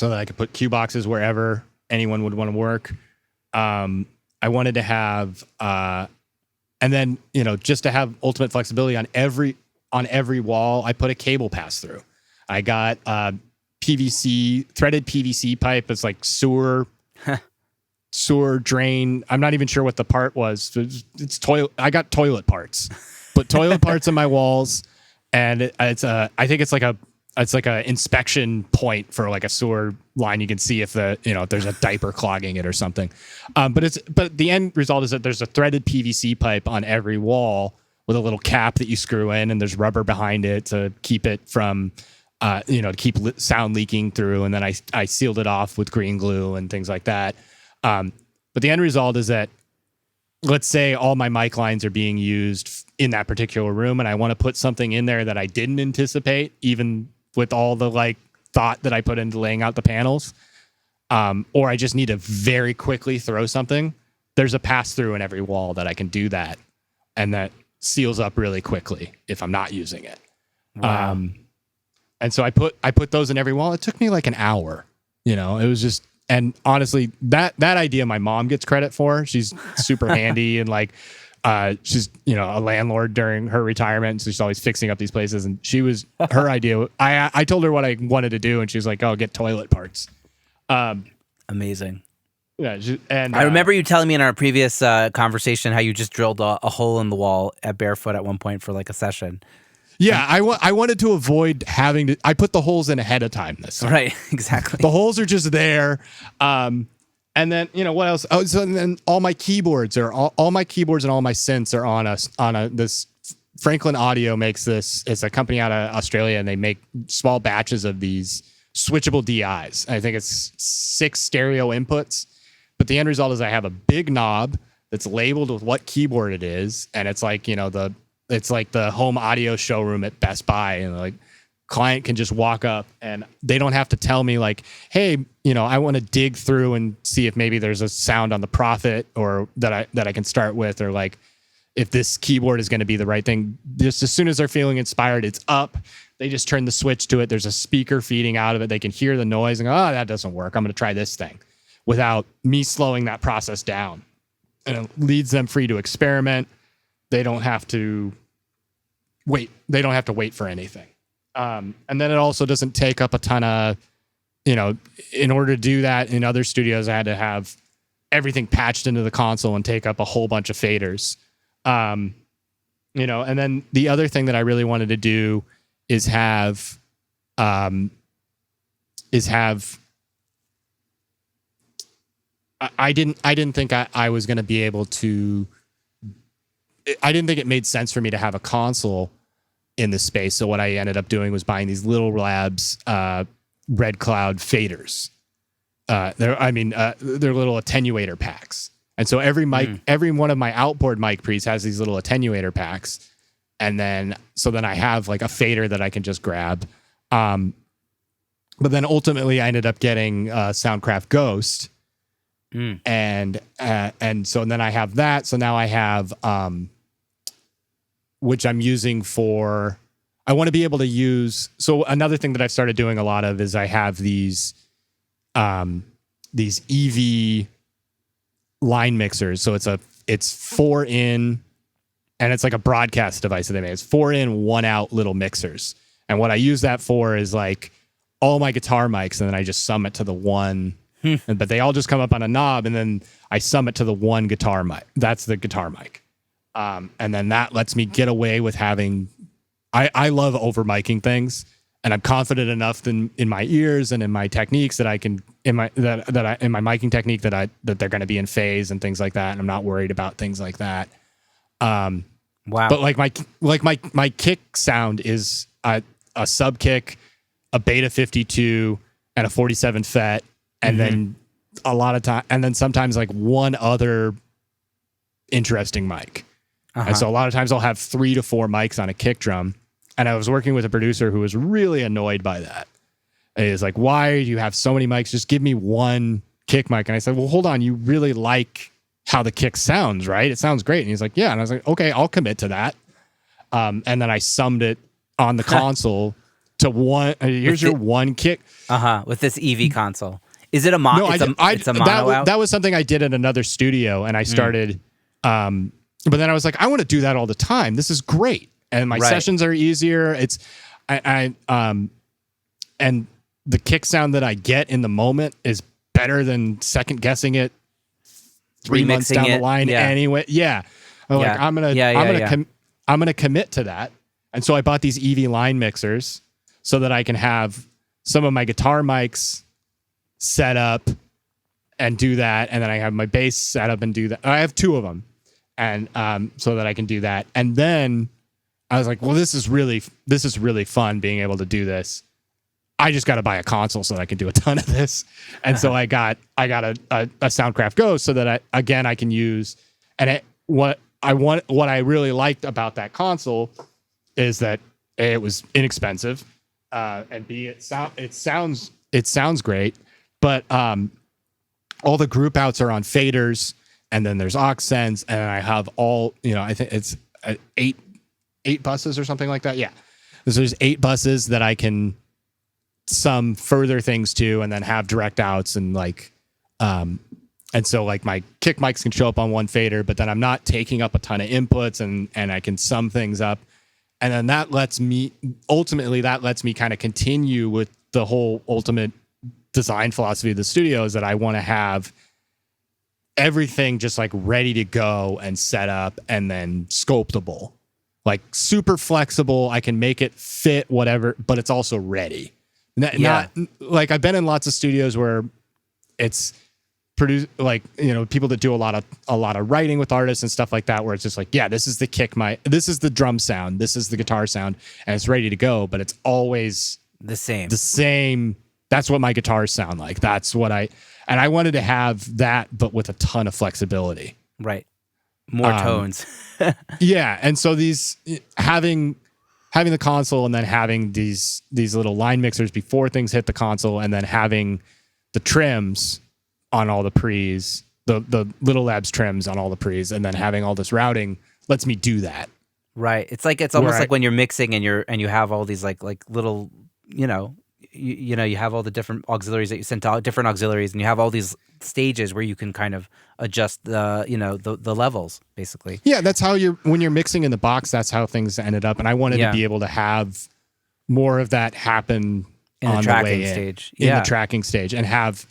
that I could put Q boxes wherever anyone would want to work. I wanted to have, and then just to have ultimate flexibility on every wall, I put a cable pass through. I got threaded PVC pipe. It's like sewer drain. I'm not even sure what the part was. It's toilet. I got toilet parts, put toilet parts in my walls, and I think it's like a inspection point for like a sewer line. You can see if if there's a diaper clogging it or something. But the end result is that there's a threaded PVC pipe on every wall with a little cap that you screw in, and there's rubber behind it to keep it from to keep sound leaking through. And then I sealed it off with green glue and things like that. But the end result is that, let's say all my mic lines are being used in that particular room, and I want to put something in there that I didn't anticipate, even with all the like thought that I put into laying out the panels, or I just need to very quickly throw something. There's a pass through in every wall that I can do that, and that seals up really quickly if I'm not using it. Wow. And so I put those in every wall. It took me like an hour. It was just. And honestly, that idea my mom gets credit for. She's super handy, and like she's a landlord during her retirement, so she's always fixing up these places. And she was her idea. I told her what I wanted to do, and she was like, "Oh, get toilet parts." Amazing. Yeah, and I remember you telling me in our previous conversation how you just drilled a hole in the wall at Barefoot at one point for like a session. Yeah, I wanted to avoid having to. I put the holes in ahead of time this time. Right, exactly. The holes are just there. And then what else? Oh, so then all my keyboards and all my synths are on this. Franklin Audio makes this. It's a company out of Australia, and they make small batches of these switchable DIs. I think it's 6 stereo inputs, but the end result is I have a big knob that's labeled with what keyboard it is, and it's like it's like the home audio showroom at Best Buy, and like client can just walk up and they don't have to tell me like, hey, I want to dig through and see if maybe there's a sound on the Prophet or that I can start with, or like if this keyboard is going to be the right thing. Just as soon as they're feeling inspired, it's up. They just turn the switch to it. There's a speaker feeding out of it. They can hear the noise and go, oh, that doesn't work. I'm going to try this thing, without me slowing that process down. And it leads them free to experiment. They don't have to wait. They don't have to wait for anything. And then it also doesn't take up a ton of, in order to do that in other studios, I had to have everything patched into the console and take up a whole bunch of faders. And then the other thing that I really wanted to do is have I didn't think I was going to be able to. I didn't think it made sense for me to have a console in this space. So what I ended up doing was buying these Little Labs Red Cloud faders. They're little attenuator packs. And so every mic, every one of my outboard mic pre's has these little attenuator packs. And then I have like a fader that I can just grab. But then ultimately I ended up getting Soundcraft Ghost. Mm. and so then I have that. So now I have which I'm using for. I want to be able to use. So another thing that I've started doing a lot of is I have these EV line mixers. So it's 4 in, and it's like a broadcast device that they made. It's 4 in, 1 out little mixers. And what I use that for is like all my guitar mics, and then I just sum it to the one. But they all just come up on a knob, and then I sum it to the one guitar mic. That's the guitar mic. And then that lets me get away with having. I love over miking things, and I'm confident enough in my ears and in my techniques that I can in my miking technique that they're going to be in phase and things like that. And I'm not worried about things like that. Wow. But my kick sound is a sub kick, a Beta 52, and a 47 FET, and then a lot of time, and then sometimes like one other interesting mic. And so a lot of times I'll have 3 to 4 mics on a kick drum. And I was working with a producer who was really annoyed by that. And he was like, why do you have so many mics? Just give me one kick mic. And I said, well, hold on. You really like how the kick sounds, right? It sounds great. And he's like, yeah. And I was like, okay, I'll commit to that. And then I summed it on the console to one. Here's your one kick. With this EV console. Is it a mono? No, it's a mono out? That was something I did in another studio. And I started, but then I was like, I want to do that all the time. This is great. And my sessions are easier. And the kick sound that I get in the moment is better than second guessing it 3 months down the line anyway. Yeah. I'm gonna commit to that. And so I bought these EV line mixers so that I can have some of my guitar mics set up and do that. And then I have my bass set up and do that. I have 2 of them. And so that I can do that. And then I was like, well, this is really fun being able to do this. I just got to buy a console so that I can do a ton of this. And so I got a Soundcraft Go so that I can use. And what I really liked about that console is that A, it was inexpensive, and B, it sounds great. But all the group outs are on faders, and then there's aux sends, and I have all, I think it's 8 buses or something like that. Yeah. So there's 8 buses that I can sum further things to, and then have direct outs and and so like my kick mics can show up on one fader, but then I'm not taking up a ton of inputs, and I can sum things up. And then that lets me kind of continue with the whole ultimate design philosophy of the studio, is that I want to have everything just like ready to go and set up and then sculptable, like super flexible. I can make it fit whatever, but it's also ready. Not like I've been in lots of studios where it's produced, like, people that do a lot of writing with artists and stuff like that, where it's just like, yeah, this is the kick this is the drum sound, this is the guitar sound, and it's ready to go, but it's always the same. That's what my guitars sound like. That's what I wanted to have that, but with a ton of flexibility. Right. More tones. Yeah. And so having the console, and then having these little line mixers before things hit the console, and then having the trims on all the pre's, the Little Labs trims on all the pre's, and then having all this routing lets me do that. Right. It's almost like when you're mixing and you have all these like little, you have all the different auxiliaries that you send to different auxiliaries, and you have all these stages where you can kind of adjust the levels, basically. Yeah, that's how when you're mixing in the box, that's how things ended up. And I wanted to be able to have more of that happen in the tracking stage. In the tracking stage, and have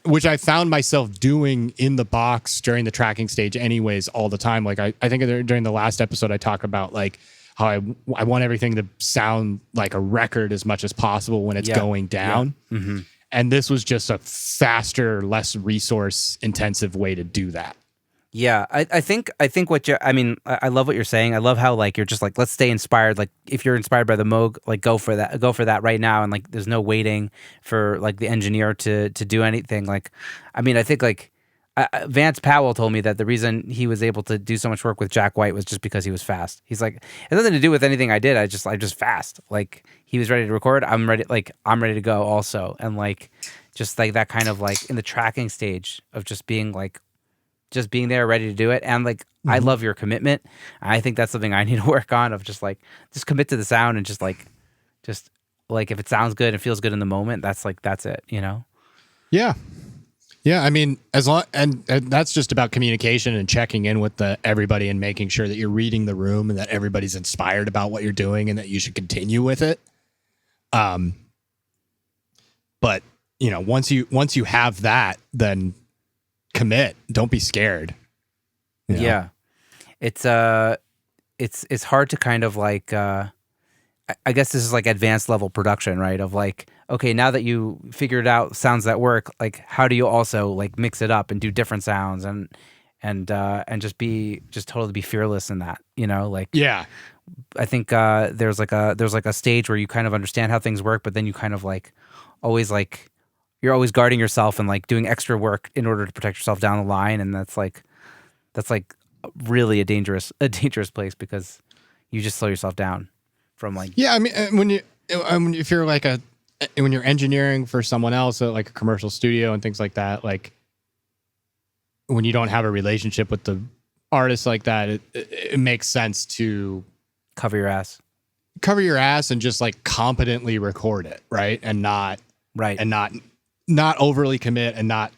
which I found myself doing in the box during the tracking stage anyways all the time. Like I think during the last episode I talk about like how I want everything to sound like a record as much as possible when it's going down. Yeah. Mm-hmm. And this was just a faster, less resource intensive way to do that. Yeah, I think I love what you're saying. I love how like you're just like, let's stay inspired. Like if you're inspired by the Moog, like go for that right now. And like there's no waiting for like the engineer to do anything. Like, I mean, I think like Vance Powell told me that the reason he was able to do so much work with Jack White was just because he was fast. He's like, it has nothing to do with anything I did. I'm just fast. Like he was ready to record. I'm ready to go also. And like, just like that kind of like in the tracking stage of just being there ready to do it. And like, I love your commitment. I think that's something I need to work on, of just commit to the sound, and just like if it sounds good and feels good in the moment, that's it, you know? Yeah. Yeah. I mean, as long, and that's just about communication and checking in with everybody and making sure that you're reading the room and that everybody's inspired about what you're doing and that you should continue with it. But you know, once you have that, then commit. Don't be scared. You know? Yeah. It's hard to kind of like, I guess this is like advanced level production, right? Of like, okay, now that you figured out sounds that work, like how do you also like mix it up and do different sounds and just totally be fearless in that, you know? Like, Yeah. I think there's like a stage where you kind of understand how things work, but then you kind of like always like you're always guarding yourself and like doing extra work in order to protect yourself down the line, and that's like really a dangerous place, because you just slow yourself down from like. Yeah, I mean, if you're like when you're engineering for someone else, like a commercial studio and things like that, like when you don't have a relationship with the artist like that, it makes sense to cover your ass and just like competently record it, right? And not overly commit, and not,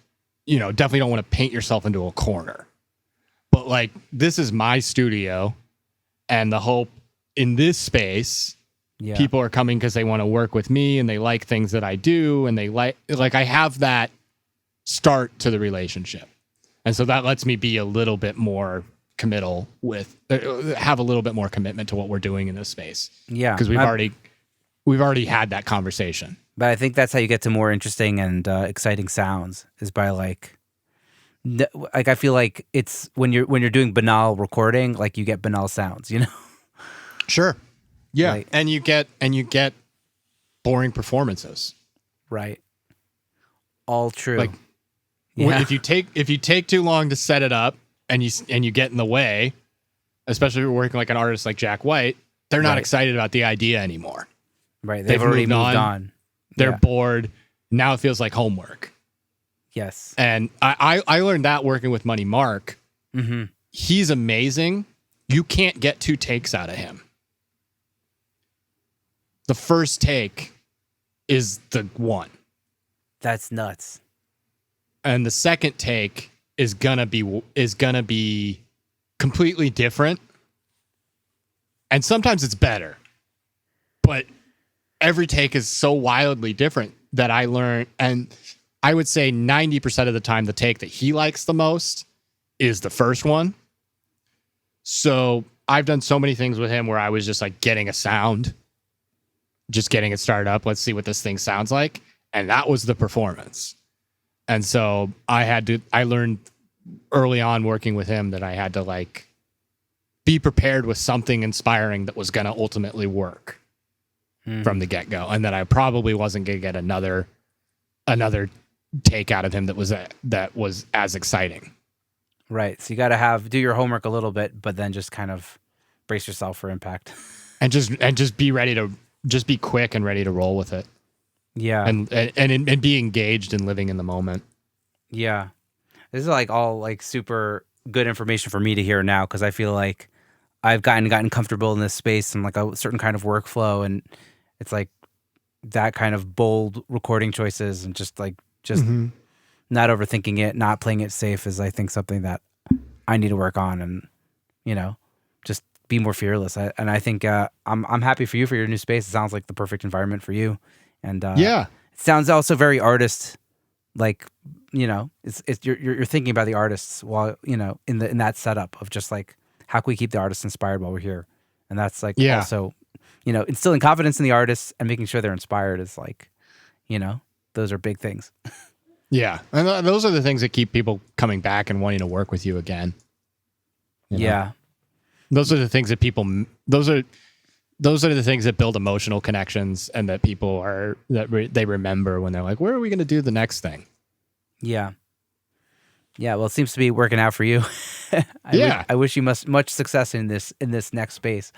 you know, definitely don't want to paint yourself into a corner. But like, this is my studio, and the hope in this space, people are coming because they want to work with me and they like things that I do, and they like I have that start to the relationship. And so that lets me be a little bit more committal have a little bit more commitment to what we're doing in this space. Yeah. Because we've already had that conversation. But I think that's how you get to more interesting and exciting sounds, is by like I feel like it's when you're doing banal recording, like you get banal sounds, you know? Sure. Yeah. Like, and you get boring performances. Right. All true. Like, if you take too long to set it up and you get in the way, especially if you're working like an artist like Jack White, they're not excited about the idea anymore. Right. They've already moved on. They're bored. Now it feels like homework. Yes. And I learned that working with Money Mark. Mm-hmm. He's amazing. You can't get 2 takes out of him. The first take is the one. That's nuts. And the second take is gonna be completely different. And sometimes it's better. But every take is so wildly different that I learned, and I would say 90% of the time the take that he likes the most is the first one. So I've done so many things with him where I was just like getting a sound, just getting it started up. Let's see what this thing sounds like. And that was the performance. And so I learned early on working with him that I had to like be prepared with something inspiring that was going to ultimately work from the get-go. And that I probably wasn't going to get another take out of him that was as exciting. Right. So you got to do your homework a little bit, but then just kind of brace yourself for impact. And just be ready to just be quick and ready to roll with it. Yeah. And be engaged in living in the moment. Yeah. This is like all like super good information for me to hear now, because I feel like I've gotten comfortable in this space and like a certain kind of workflow, and it's like that kind of bold recording choices and just not overthinking it, not playing it safe is, I think, something that I need to work on, and, you know, just be more fearless. I think I'm happy for you for your new space. It sounds like the perfect environment for you. And it sounds also very artist, like, you know, it's you're thinking about the artists while, you know, in that setup of just like, how can we keep the artists inspired while we're here? And that's like also, you know, instilling confidence in the artists and making sure they're inspired is like, you know, those are big things. Yeah. And those are the things that keep people coming back and wanting to work with you again. You know? Yeah. Those are the things that those are the things that build emotional connections, and that people they remember when they're like, where are we going to do the next thing? Yeah. Yeah. Well, it seems to be working out for you. I wish you much success in this next space.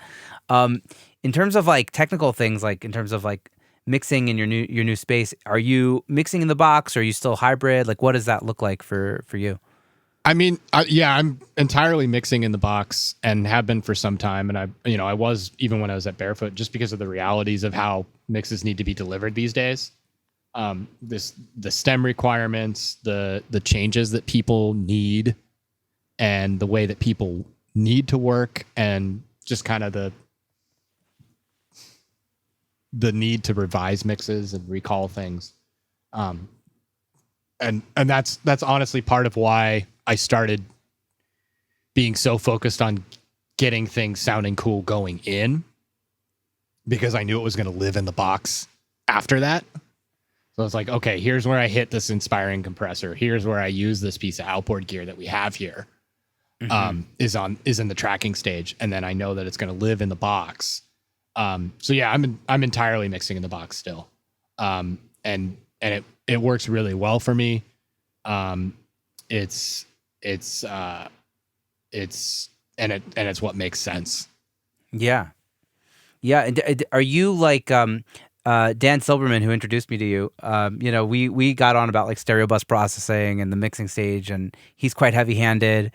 In terms of like technical things, like in terms of like mixing in your new space, are you mixing in the box? Or are you still hybrid? Like, what does that look like for you? I mean, yeah, I'm entirely mixing in the box and have been for some time. And I was even when I was at Barefoot, just because of the realities of how mixes need to be delivered these days. The stem requirements, the changes that people need, and the way that people need to work, and just kind of the need to revise mixes and recall things. And that's honestly part of why I started being so focused on getting things sounding cool going in, because I knew it was going to live in the box after that. So it's like, okay, here's where I hit this inspiring compressor. Here's where I use this piece of outboard gear that we have here, is in the tracking stage, and then I know that it's going to live in the box. So yeah, I'm entirely mixing in the box still, and it works really well for me. It's what makes sense. Yeah. Yeah. And are you like Dan Silberman, who introduced me to you? We got on about like stereo bus processing and the mixing stage, and he's quite heavy-handed.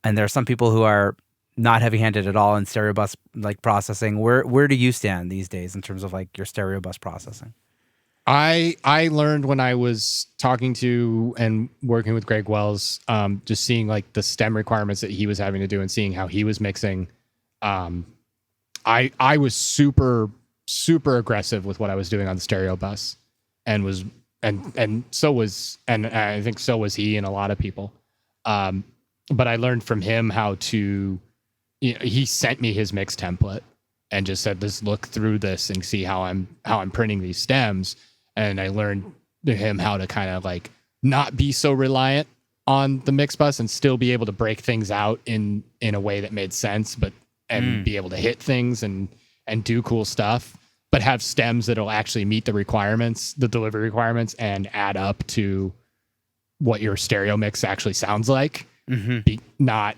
And there are some people who are not heavy-handed at all in stereo bus like processing. Where do you stand these days in terms of like your stereo bus processing? I learned when I was talking to and working with Greg Wells, just seeing like the stem requirements that he was having to do and seeing how he was mixing. I was super aggressive with what I was doing on the stereo bus, and I think so was he and a lot of people. But I learned from him how to, he sent me his mix template and just said, "Let's look through this and see how I'm printing these stems." And I learned to him how to kind of like not be so reliant on the mix bus and still be able to break things out in a way that made sense, and be able to hit things and do cool stuff, but have stems that'll actually meet the requirements, the delivery requirements, and add up to what your stereo mix actually sounds like. Not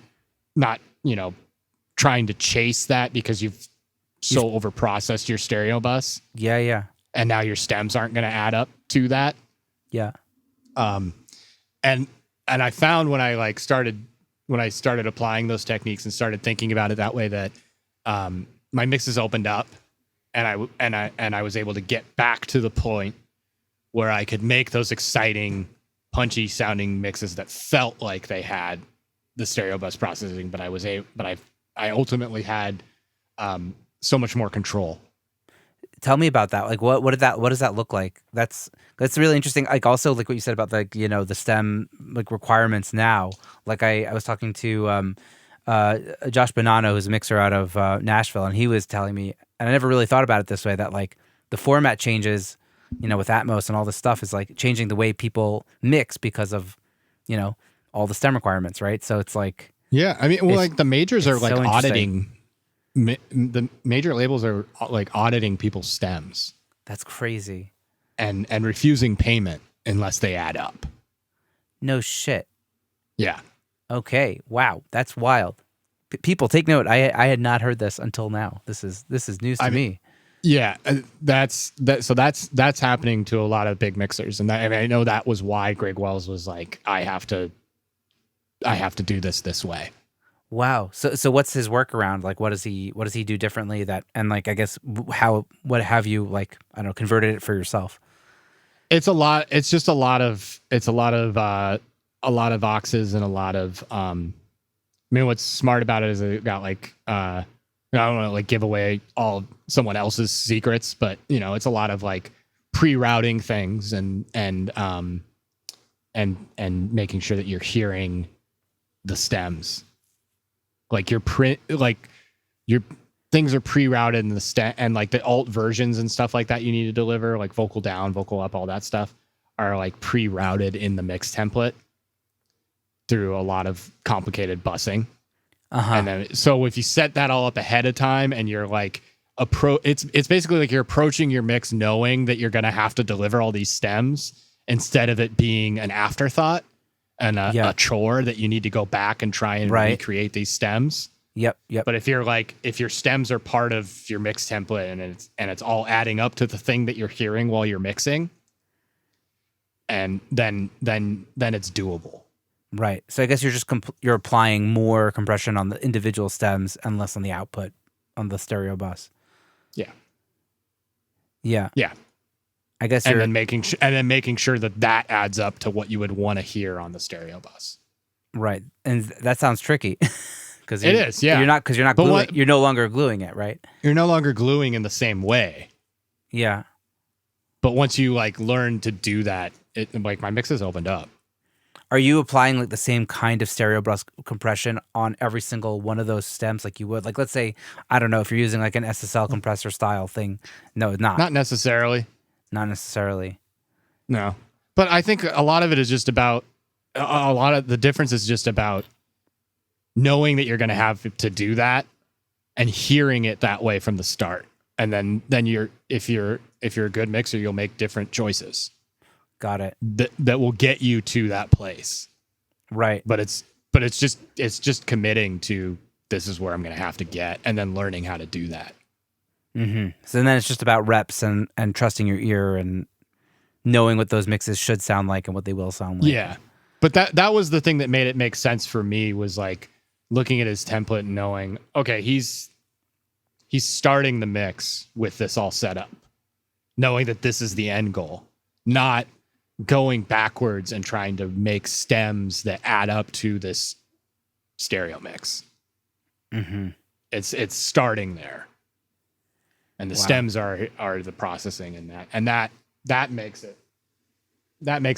trying to chase that because you've so overprocessed your stereo bus. Yeah. And now your stems aren't going to add up to that. Yeah. And I found when I started applying those techniques and started thinking about it that way, that my mixes opened up, and I was able to get back to the point where I could make those exciting, punchy sounding mixes that felt like they had the stereo bus processing, but I ultimately had so much more control. Tell me about that. Like, what does that look like? That's really interesting. Like, also like what you said about like, the stem like requirements now. Like I was talking to Josh Bonanno, who's a mixer out of Nashville, and he was telling me, and I never really thought about it this way, that like the format changes, with Atmos and all this stuff is like changing the way people mix because of, all the stem requirements, right? So it's like, yeah, I mean, well, like the majors are like so auditing. The major labels are like auditing people's stems. That's crazy. And refusing payment unless they add up. No shit. Yeah. Okay. Wow. That's wild. People take note. I had not heard this until now. This is news to me. Yeah, that's happening to a lot of big mixers, and I know that was why Greg Wells was like, I have to do this way. Wow. So what's his workaround? Like, what does he do differently and like, I guess what have you like, I don't know, converted it for yourself? It's a lot. It's just a lot of boxes and a lot of, I mean, what's smart about it is it got like, I don't want to like give away all someone else's secrets, but it's a lot of like pre-routing things and making sure that you're hearing the stems. Like your things are pre-routed in the stem, and like the alt versions and stuff like that you need to deliver, like vocal down, vocal up, all that stuff are like pre-routed in the mix template through a lot of complicated busing. And then, so if you set that all up ahead of time and you're like it's basically like you're approaching your mix knowing that you're going to have to deliver all these stems instead of it being an afterthought and a chore that you need to go back and try and recreate these stems. Yep. Yep. But if your stems are part of your mix template and it's all adding up to the thing that you're hearing while you're mixing, and then it's doable. Right. So I guess you're just you're applying more compression on the individual stems and less on the output on the stereo bus. Yeah. Yeah. Yeah. I guess and then making sure that adds up to what you would want to hear on the stereo bus. Right. And that sounds tricky. Because it is, yeah. You're not gluing, you're no longer gluing it, right? You're no longer gluing in the same way. Yeah. But once you like learn to do that, it like my mixes opened up. Are you applying like the same kind of stereo bus compression on every single one of those stems like you would? Like let's say, I don't know, if you're using like an SSL compressor style thing. No, not. Not necessarily. Not necessarily. No. But I think a lot of it is just about a lot of the difference is just about knowing that you're going to have to do that and hearing it that way from the start. And then if you're a good mixer, you'll make different choices. Got it. That will get you to that place. Right. But it's just committing to this is where I'm going to have to get and then learning how to do that. Mm-hmm. So then it's just about reps and trusting your ear and knowing what those mixes should sound like and what they will sound like. Yeah. But that was the thing that made it make sense for me was like looking at his template and knowing, okay, he's starting the mix with this all set up, knowing that this is the end goal, not going backwards and trying to make stems that add up to this stereo mix. Mm-hmm. It's starting there, and the stems are the processing and that makes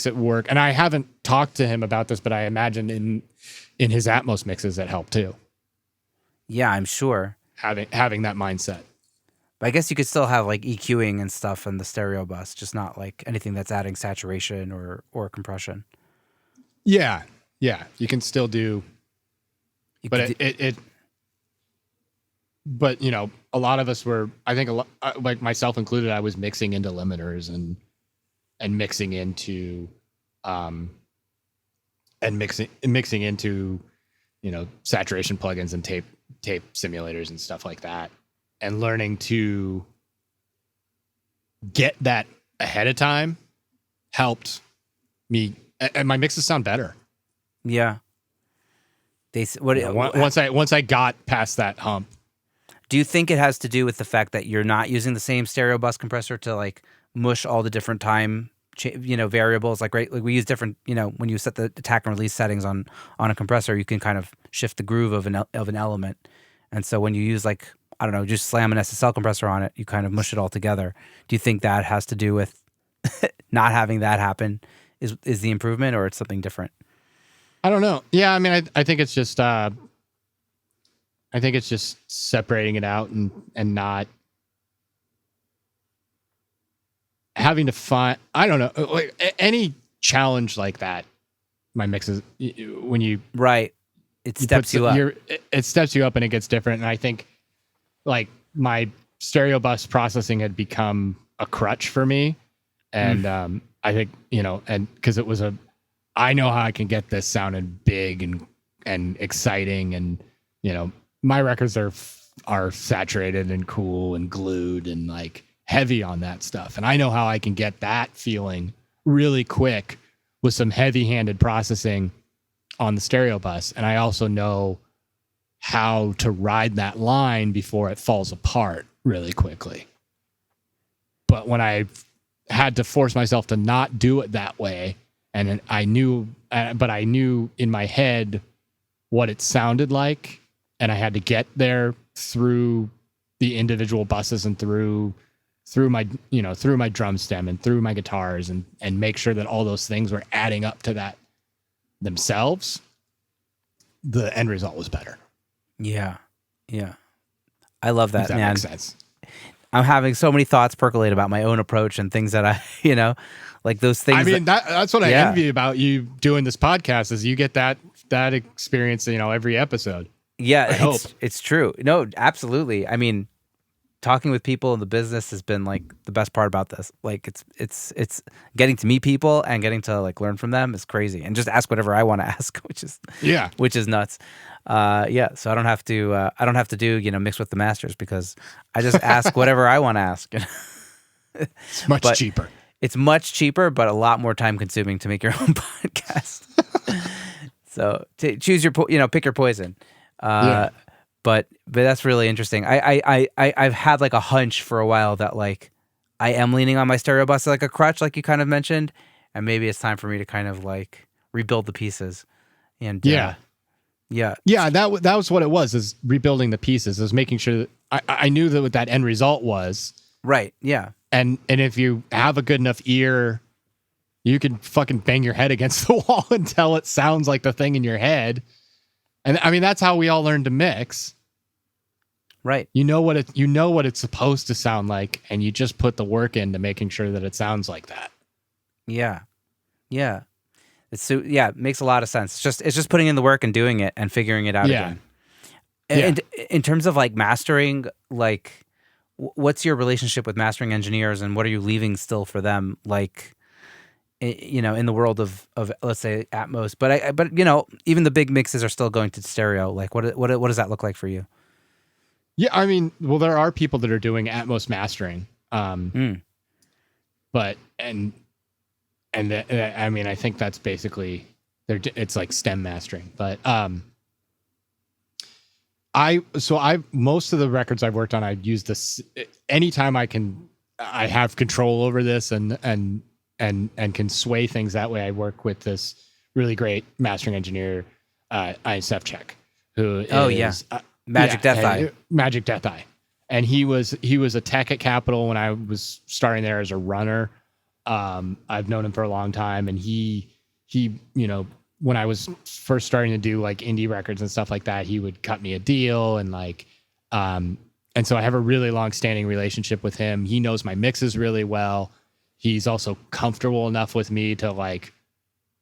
it work. And I haven't talked to him about this, but I imagine in his Atmos mixes that help too. Yeah, I'm sure. Having that mindset. But I guess you could still have like EQing and stuff in the stereo bus, just not like anything that's adding saturation or compression. Yeah. Yeah. You can still do, but but you know, a lot of us were, I think like myself included, I was mixing into limiters and mixing into, and mixing into, you know, saturation plugins and tape simulators and stuff like that, and learning to get that ahead of time helped me, and my mixes sound better. Yeah. Once I got past that hump. Do you think it has to do with the fact that you're not using the same stereo bus compressor to like mush all the different time, variables? Like, right, like we use different, when you set the attack and release settings on a compressor, you can kind of shift the groove of an element. And so when you use like, I don't know, just slam an SSL compressor on it, you kind of mush it all together. Do you think that has to do with not having that happen is the improvement, or it's something different? I don't know. Yeah, I mean, I think it's just separating it out and not having to find. I don't know, like any challenge like that. My mixes when you right, it steps you up. It steps you up and it gets different. And I think like my stereo bus processing had become a crutch for me, and I think and because it was I know how I can get this sounding big and exciting, and my records are saturated and cool and glued and like heavy on that stuff, and I know how I can get that feeling really quick with some heavy-handed processing on the stereo bus, and I also know how to ride that line before it falls apart really quickly. But when I had to force myself to not do it that way, and I knew in my head what it sounded like, and I had to get there through the individual buses and through my drum stem and through my guitars and make sure that all those things were adding up to that themselves, the end result was better. Yeah. I love that, man. Makes sense. I'm having so many thoughts percolate about my own approach and things that I, like those things. I mean, that's what I envy about you doing this podcast is you get that experience, every episode. Yeah, it's true. No, absolutely. I mean, talking with people in the business has been like the best part about this. Like it's getting to meet people and getting to like learn from them is crazy, and just ask whatever I want to ask, which is nuts. Yeah, so I don't have to do mix with the masters, because I just ask whatever I want to ask. It's much cheaper. It's much cheaper, but a lot more time consuming to make your own podcast. So choose your pick your poison. Yeah. But that's really interesting. I've had like a hunch for a while that like I am leaning on my stereo bus like a crutch, like you kind of mentioned, and maybe it's time for me to kind of like rebuild the pieces. And yeah. That was what it was, is rebuilding the pieces, is making sure that I knew that what that end result was. Right. Yeah. And if you have a good enough ear, you can fucking bang your head against the wall until it sounds like the thing in your head. And I mean, that's how we all learn to mix. Right. You know what it's supposed to sound like, and you just put the work into making sure that it sounds like that. Yeah. Yeah. It makes a lot of sense. It's just putting in the work and doing it and figuring it out again. And in terms of like mastering, like what's your relationship with mastering engineers, and what are you leaving still for them? Like, in the world of let's say Atmos, but even the big mixes are still going to stereo. Like what does that look like for you? Yeah, I mean, well, there are people that are doing Atmos mastering, but I mean, I think that's basically it's like stem mastering. But most of the records I've worked on, I've used this anytime I have control over this and can sway things that way. I work with this really great mastering engineer, Ian Sevchek, who is Magic Death Eye. Magic Death Eye. And he was a tech at Capitol when I was starting there as a runner. I've known him for a long time, and he when I was first starting to do like indie records and stuff like that, he would cut me a deal, and and so I have a really long standing relationship with him. He knows my mixes really well. He's also comfortable enough with me to like,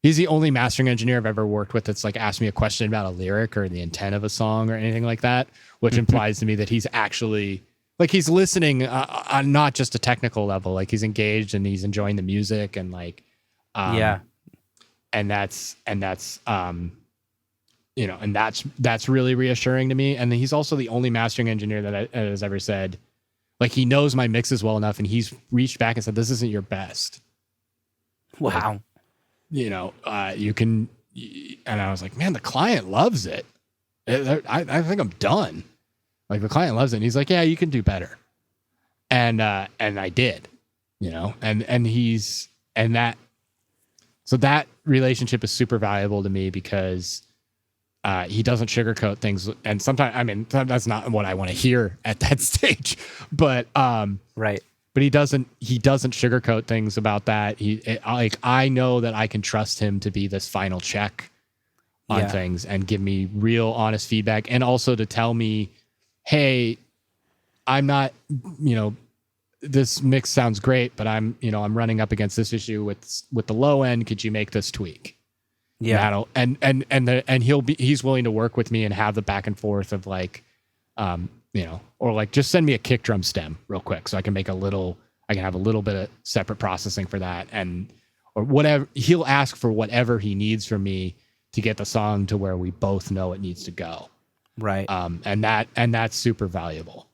he's the only mastering engineer I've ever worked with that's like asked me a question about a lyric or the intent of a song or anything like that, which implies to me that he's actually like, he's listening on not just a technical level, like he's engaged and he's enjoying the music and like, and that's really reassuring to me. And then he's also the only mastering engineer that has ever said, like, he knows my mixes well enough, and he's reached back and said, "This isn't your best." Wow. Like, you can, and I was like, man, the client loves it. I think I'm done. Like, the client loves it. And he's like, yeah, you can do better. And I did, so that relationship is super valuable to me because he doesn't sugarcoat things. And sometimes, I mean, that's not what I want to hear at that stage, but, right. But he doesn't sugarcoat things about that. I know that I can trust him to be this final check on things and give me real honest feedback. And also to tell me, hey, I'm not, this mix sounds great, but I'm running up against this issue with the low end. Could you make this tweak? Yeah. And he's willing to work with me and have the back and forth of like, or like just send me a kick drum stem real quick so I can have a little bit of separate processing for that, or whatever. He'll ask for whatever he needs from me to get the song to where we both know it needs to go. Right. And that's super valuable.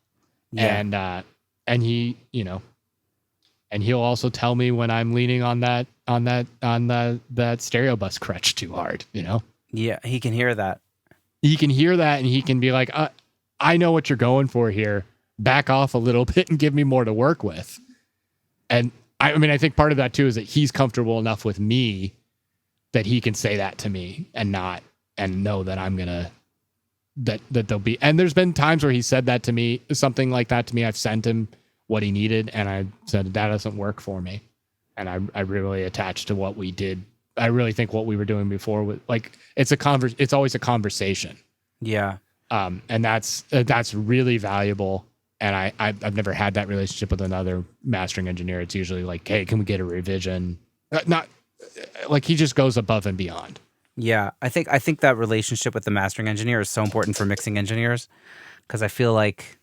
Yeah. And he, and he'll also tell me when I'm leaning on that stereo bus crutch too hard, Yeah, he can hear that. He can hear that, and he can be like, I know what you're going for here. Back off a little bit and give me more to work with. And I mean, I think part of that too is that he's comfortable enough with me that he can say that to me and know that I'm gonna, that there'll be. And there's been times where he said that to me, something like that to me. I've sent him what he needed, and I said that doesn't work for me. And I really attached to what we did. I really think what we were doing before with like it's always a conversation. Yeah. And that's really valuable. And I've never had that relationship with another mastering engineer. It's usually like, hey, can we get a revision? Not like he just goes above and beyond. Yeah, I think that relationship with the mastering engineer is so important for mixing engineers, because I feel like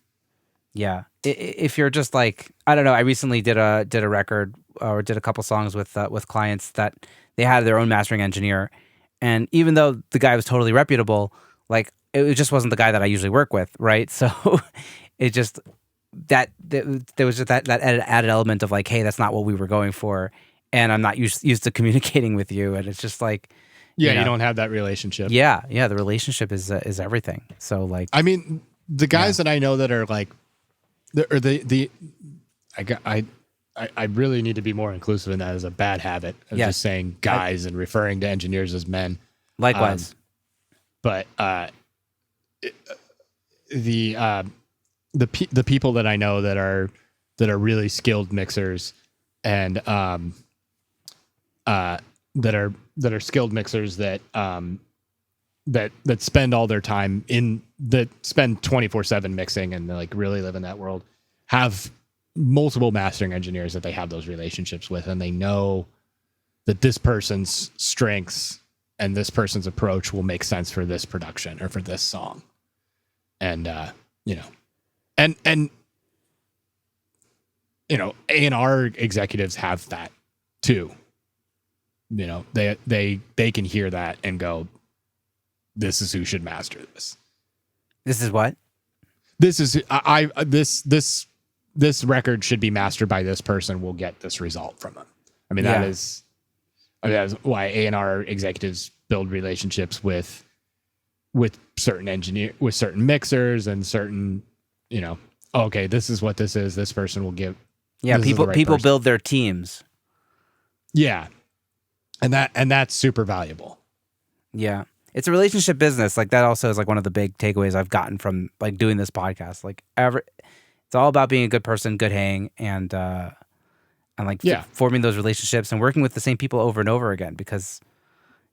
Yeah. If you're just like, I don't know, I recently did a record or did a couple songs with clients that they had their own mastering engineer, and even though the guy was totally reputable, like it just wasn't the guy that I usually work with, right? So it just there was just that added element of like, hey, that's not what we were going for, and I'm not used to communicating with you, and it's just like, Yeah, you don't have that relationship. yeah, the relationship is everything. So like, I mean, the guys that I know that are like, I really need to be more inclusive in that as a bad habit of just saying guys and referring to engineers as men. Likewise. But the people that I know that are really skilled mixers and that are skilled mixers that spend all their time that spend 24/7 mixing and like really live in that world, have multiple mastering engineers that they have those relationships with, and they know that this person's strengths and this person's approach will make sense for this production or for this song. And and A&R executives have that too. They can hear that and go, this is who should master this. This is what? This is this record should be mastered by this person. We'll get this result from them. I mean, that's why A&R executives build relationships with certain with certain mixers and certain, okay, this is what this is. This person will give. Yeah, people build their teams. Yeah. And that's super valuable. Yeah. It's a relationship business. Like that also is like one of the big takeaways I've gotten from like doing this podcast. Like it's all about being a good person, good hang, and like forming those relationships and working with the same people over and over again. Because,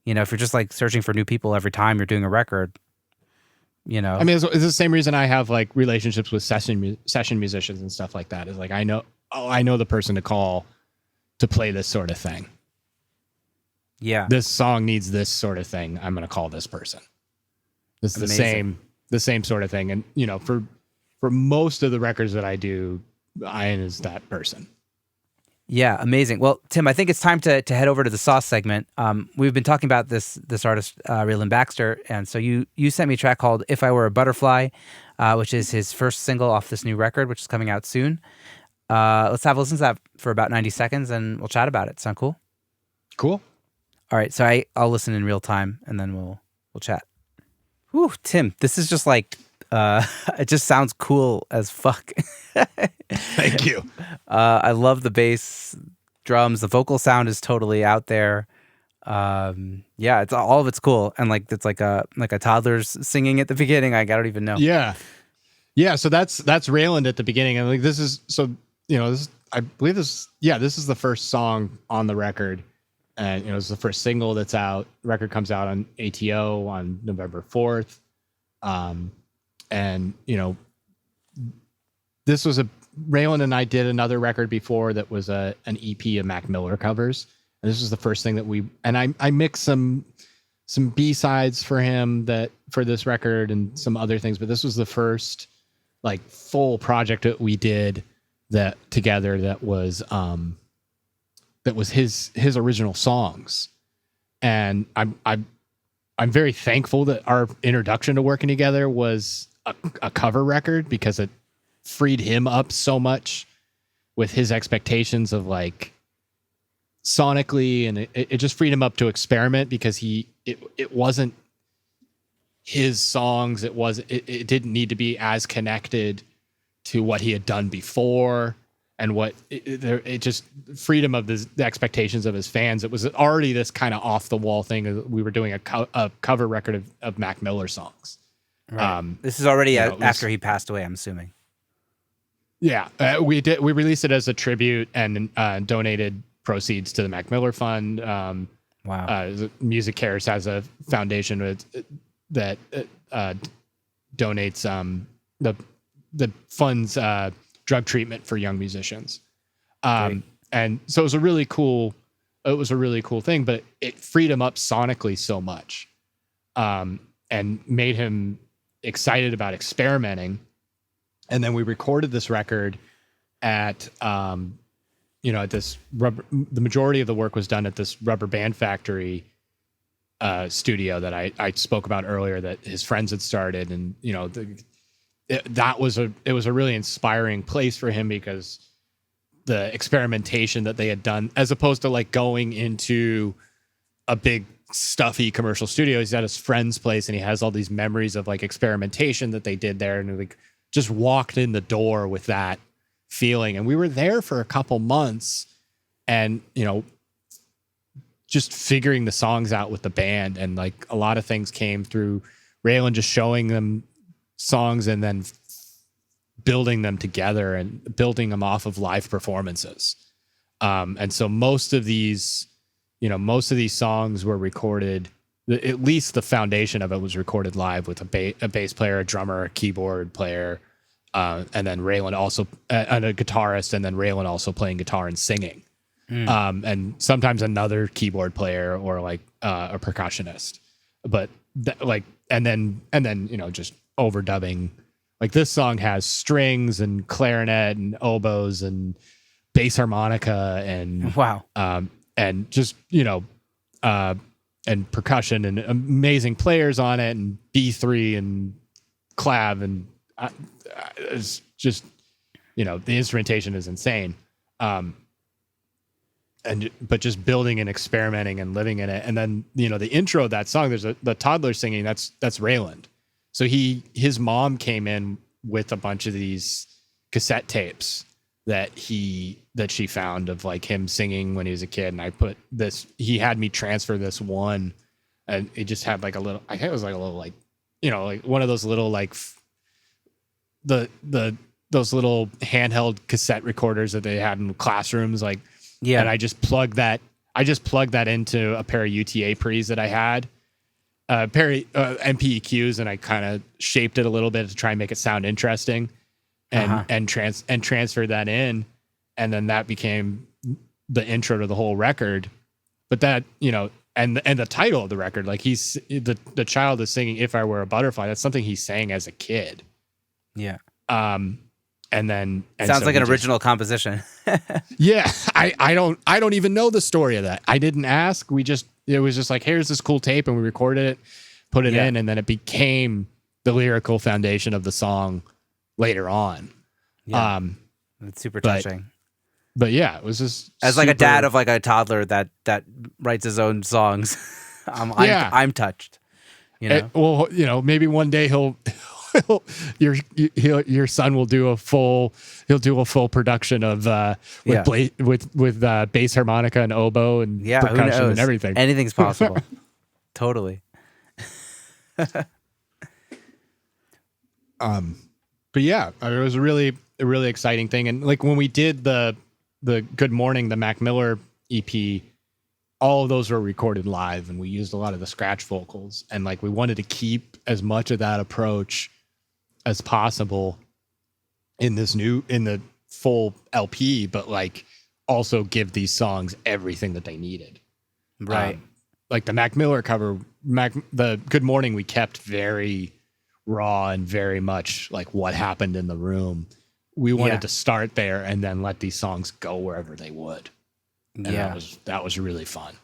if you're just like searching for new people every time you're doing a record, I mean, it's the same reason I have like relationships with session musicians and stuff like that. Is like, I know the person to call to play this sort of thing. Yeah. This song needs this sort of thing. I'm going to call this person. This is the same sort of thing. And, for most of the records that I do, Ian is that person. Yeah. Amazing. Well, Tim, I think it's time to head over to the sauce segment. We've been talking about this artist, Raylan Baxter. And so you sent me a track called If I Were a Butterfly, which is his first single off this new record, which is coming out soon. Let's have a listen to that for about 90 seconds and we'll chat about it. Sound cool? Cool. All right, so I'll listen in real time and then we'll chat. Whew, Tim, this is just like it just sounds cool as fuck. Thank you. I love the bass, drums, the vocal sound is totally out there. It's all of it's cool, and like it's like a toddler's singing at the beginning. I don't even know. Yeah. So that's Raylan at the beginning, and like this is I believe this is the first song on the record. And, it's the first single that's out. The record comes out on ATO on November 4th. This was Raylan and I did another record before that was an EP of Mac Miller covers. And this was the first thing that I mixed some B-sides for him for this record and some other things. But this was the first like full project that we did that together that was his original songs. And I'm very thankful that our introduction to working together was a cover record, because it freed him up so much with his expectations of like sonically, and it just freed him up to experiment, because it wasn't his songs. It didn't need to be as connected to what he had done before. And it just freed him of the expectations of his fans. It was already this kind of off the wall thing. We were doing a cover record of Mac Miller songs. Right. This is already after he passed away, I'm assuming. Yeah, we did. We released it as a tribute and donated proceeds to the Mac Miller Fund. Wow. Music Cares has a foundation that donates the funds. Drug treatment for young musicians. And so it was a really cool thing, but it freed him up sonically so much, and made him excited about experimenting. And then we recorded this record at, at this the majority of the work was done at this Rubber Band Factory studio that I spoke about earlier that his friends had started. And, it was a really inspiring place for him because the experimentation that they had done, as opposed to like going into a big stuffy commercial studio, he's at his friend's place and he has all these memories of like experimentation that they did there. And like just walked in the door with that feeling. And we were there for a couple months and, just figuring the songs out with the band. And like a lot of things came through Raylan just showing them songs and then building them together and building them off of live performances. And so most of these songs were recorded, at least the foundation of it was recorded live with a bass player, a drummer, a keyboard player, and then Raylan also, and a guitarist, and then Raylan also playing guitar and singing. And sometimes another keyboard player or like a percussionist. But and then just overdubbing. Like this song has strings and clarinet and oboes and bass harmonica and wow. And just, and percussion and amazing players on it and B3 and clav and it's just, the instrumentation is insane. But just building and experimenting and living in it. And then, the intro of that song, there's the toddler singing, that's Raylan. So his mom came in with a bunch of these cassette tapes that she found of like him singing when he was a kid. And he had me transfer this one and it just had like a little, I think it was like a little like, like one of those little like those little handheld cassette recorders that they had in classrooms. Like, yeah. And I just plugged that into a pair of UTA pre's that I had, pair of MPEQs, and I kind of shaped it a little bit to try and make it sound interesting, and transferred that in, and then that became the intro to the whole record. But that, and the title of the record, like the child is singing "If I Were a Butterfly." That's something he sang as a kid. Yeah. Sounds like an original composition. Yeah, I don't even know the story of that. I didn't ask. It was just like, here's this cool tape, and we recorded it, put it in, and then it became the lyrical foundation of the song later on. Yeah, it's super touching. But yeah, it was just as like a dad of like a toddler that writes his own songs. I'm touched. Maybe one day your son will do a full production of with bass harmonica and oboe and percussion and everything. Anything's possible. Totally. But yeah, it was a really exciting thing. And like when we did the Good Morning, the Mac Miller EP, all of those were recorded live, and we used a lot of the scratch vocals, and like we wanted to keep as much of that approach as possible in the full LP, but like also give these songs everything that they needed. Right. Like the Mac Miller cover, the Good Morning, we kept very raw and very much like what happened in the room. We wanted to start there and then let these songs go wherever they would. And that was really fun.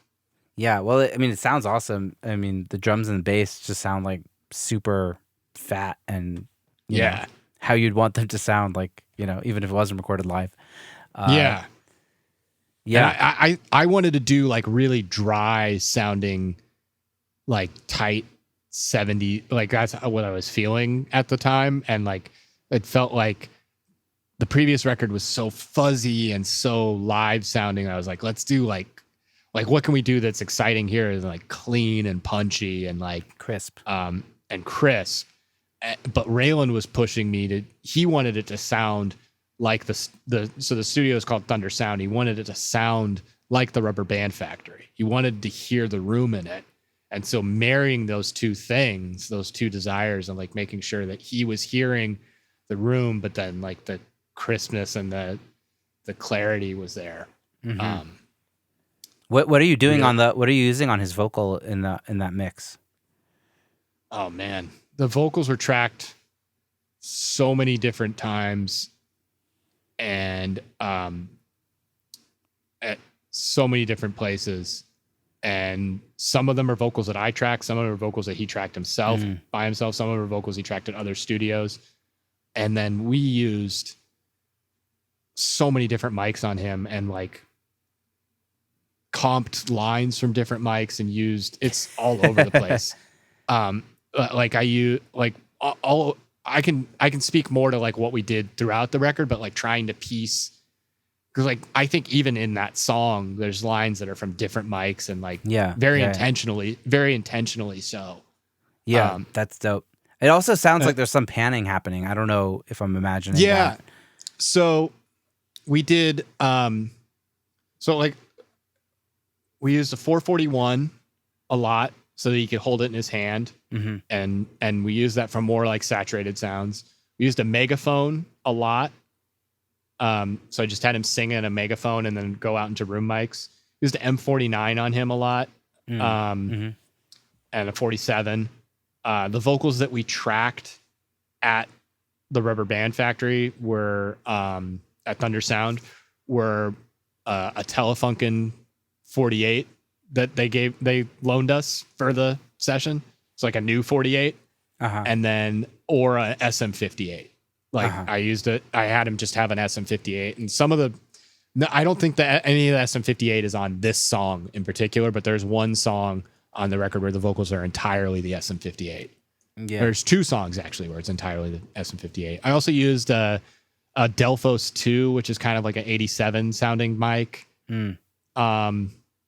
Yeah. Well, I mean, it sounds awesome. I mean, the drums and the bass just sound like super fat and you know, how you'd want them to sound, like, even if it wasn't recorded live. Yeah. And I wanted to do like really dry sounding, like tight 70, like that's what I was feeling at the time. And like, it felt like the previous record was so fuzzy and so live sounding. I was like, let's do like what can we do that's exciting here and like clean and punchy and like crisp. But Raylan was pushing me he wanted it to sound like so the studio is called Thunder Sound. He wanted it to sound like the Rubber Band Factory. He wanted to hear the room in it. And so marrying those two things, those two desires, and like making sure that he was hearing the room, but then like the crispness and the clarity was there. Mm-hmm. What are you doing what are you using on his vocal in that mix? Oh man. The vocals were tracked so many different times and at so many different places. And some of them are vocals that I tracked, some of them are vocals that he tracked himself by himself, some of them are vocals he tracked at other studios. And then we used so many different mics on him and like comped lines from different mics and used it's all over the place. Like I use like all I can speak more to like what we did throughout the record, but like trying to piece, because like I think even in that song there's lines that are from different mics and like very intentionally so. That's dope. It also sounds like there's some panning happening. I don't know if I'm imagining that. So we did so like we used a 441 a lot so that he could hold it in his hand. And we used that for more like saturated sounds. We used a megaphone a lot. So I just had him sing in a megaphone and then go out into room mics. Used an M49 on him a lot. And a 47. The vocals that we tracked at the Rubber Band Factory were at Thunder Sound were a Telefunken 48 that they loaned us for the session. It's like a new 48, and then or a SM58. Like I used it. I had him just have an SM58, and some of the. I don't think that any of the SM58 is on this song in particular, but there's one song on the record where the vocals are entirely the SM58. Yeah. There's two songs actually where it's entirely the SM58. I also used a Delphos 2, which is kind of like an 87 sounding mic.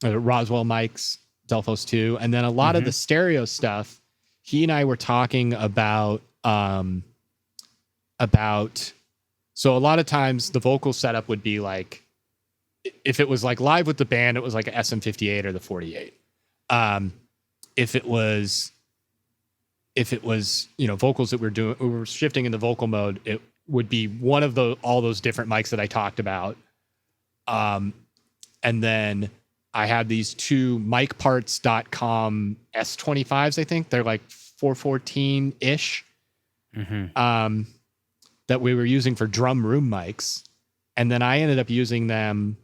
Roswell mics, Delphos 2. And then a lot of the stereo stuff, he and I were talking about so a lot of times the vocal setup would be like, if it was like live with the band, it was like an SM58 or the 48. If it was, you know, vocals that we were shifting into vocal mode, it would be one of all those different mics that I talked about. And then I had these two micparts.com S25s, I think. They're like 414-ish. That we were using for drum room mics. And then I ended up using them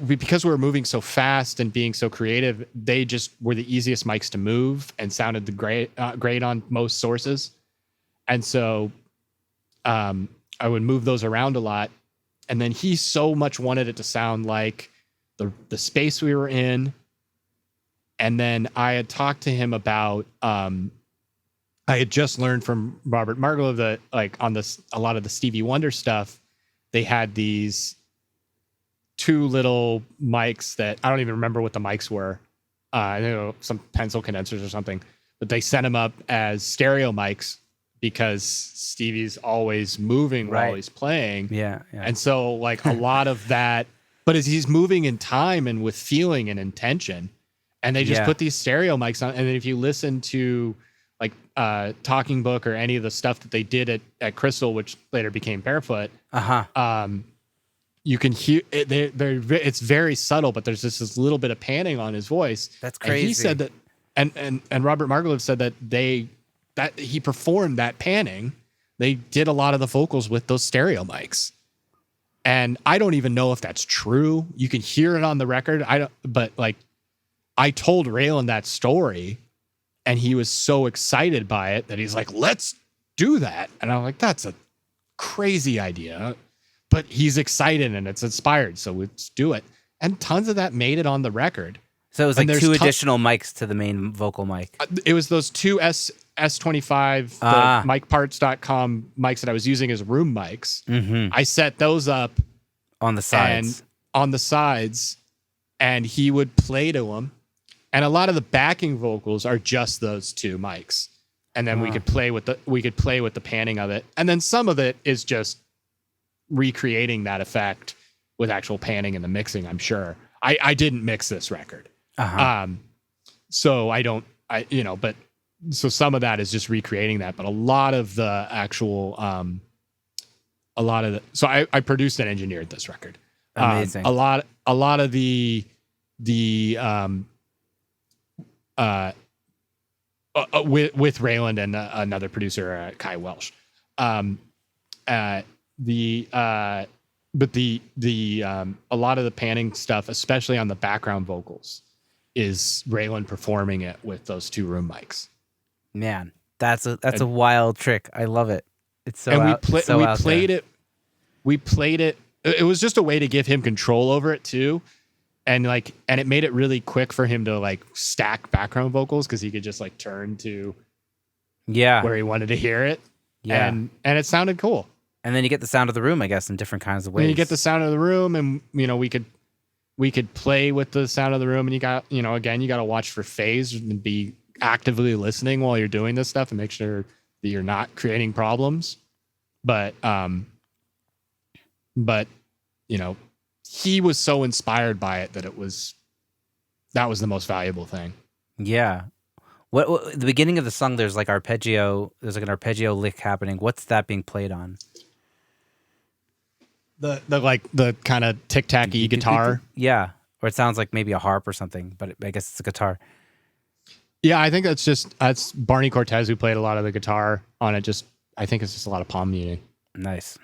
because we were moving so fast and being so creative. They just were the easiest mics to move and sounded great on most sources. And so I would move those around a lot. And then he so much wanted it to sound like the space we were in. And then I had talked to him about I had just learned from Robert Margolov that like on a lot of the Stevie Wonder stuff, they had these two little mics that I don't even remember what the mics were. I know some pencil condensers or something, but they sent them up as stereo mics because Stevie's always moving while he's playing. Yeah. And so like a lot of that, but as he's moving in time and with feeling and intention, and they just put these stereo mics on. And then if you listen to like Talking Book or any of the stuff that they did at Crystal, which later became Barefoot, you can hear it. It's very subtle, but there's just this little bit of panning on his voice. That's crazy. And he said that, and Robert Margolov said that that he performed that panning. They did a lot of the vocals with those stereo mics. And I don't even know if that's true. You can hear it on the record. But like I told Raylan that story and he was so excited by it that he's like, let's do that. And I'm like, that's a crazy idea, but he's excited and it's inspired. So let's do it. And tons of that made it on the record. So it was like two additional mics to the main vocal mic. It was those two S25, the micparts.com mics that I was using as room mics. I set those up on the sides. And he would play to them. And a lot of the backing vocals are just those two mics. And then we could play with the panning of it. And then some of it is just recreating that effect with actual panning and the mixing, I'm sure. I didn't mix this record. So so some of that is just recreating that, but a lot of the actual, so I produced and engineered this record. Amazing. A lot of the with Rayland and another producer, Kai Welsh. um, the but the a lot of the panning stuff, especially on the background vocals, is Raylan performing it with those 2 room mics. Man, that's a wild trick. I love it. It's so and out, it's so out there. We played it. It was just a way to give him control over it too, and it made it really quick for him to like stack background vocals because he could just like turn to where he wanted to hear it. Yeah, and it sounded cool. And then you get the sound of the room, I guess, in different kinds of ways. And you get the sound of the room, and we could play with the sound of the room, and you got again, you got to watch for phase and be actively listening while you're doing this stuff and make sure that you're not creating problems. But he was so inspired by it that that was the most valuable thing. Yeah. What the beginning of the song? There's like arpeggio. There's like an arpeggio lick happening. What's that being played on? The kind of tic-tacky guitar. Yeah. Or it sounds like maybe a harp or something, but I guess it's a guitar. Yeah, I think that's Barney Cortez who played a lot of the guitar on it. I think it's just a lot of palm muting. Nice.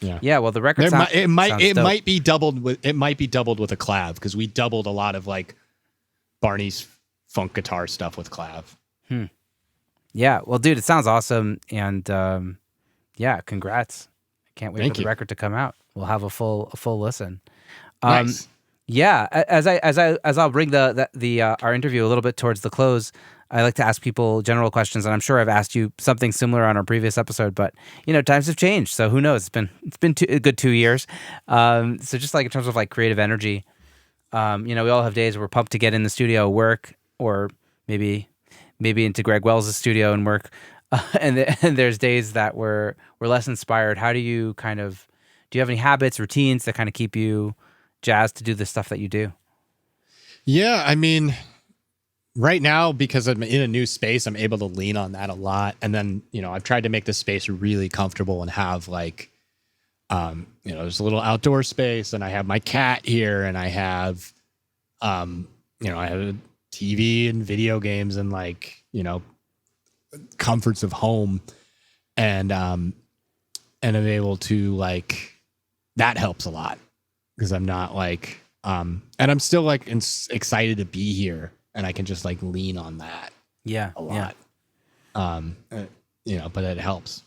Yeah. Yeah. Well, the record it might be doubled with a clav because we doubled a lot of like Barney's funk guitar stuff with clav. Yeah. Well, dude, it sounds awesome, and yeah, congrats. I can't wait for the record to come out. We'll have a full listen. Nice. Yeah. As I'll bring our interview a little bit towards the close, I like to ask people general questions, and I'm sure I've asked you something similar on our previous episode, but times have changed, so who knows? It's been a good 2 years. So just like in terms of like creative energy, we all have days where we're pumped to get in the studio, work, or maybe into Greg Wells' studio and work, and there's days that we're less inspired. How do you do you have any habits, routines that kind of keep you jazzed to do the stuff that you do? Yeah, I mean, right now, because I'm in a new space, I'm able to lean on that a lot. And then, I've tried to make this space really comfortable and have like, there's a little outdoor space, and I have my cat here, and I have, I have a TV and video games and like, comforts of home. And I'm able to like, that helps a lot because I'm not like, and I'm still like excited to be here. And I can just like lean on that a lot. But it helps.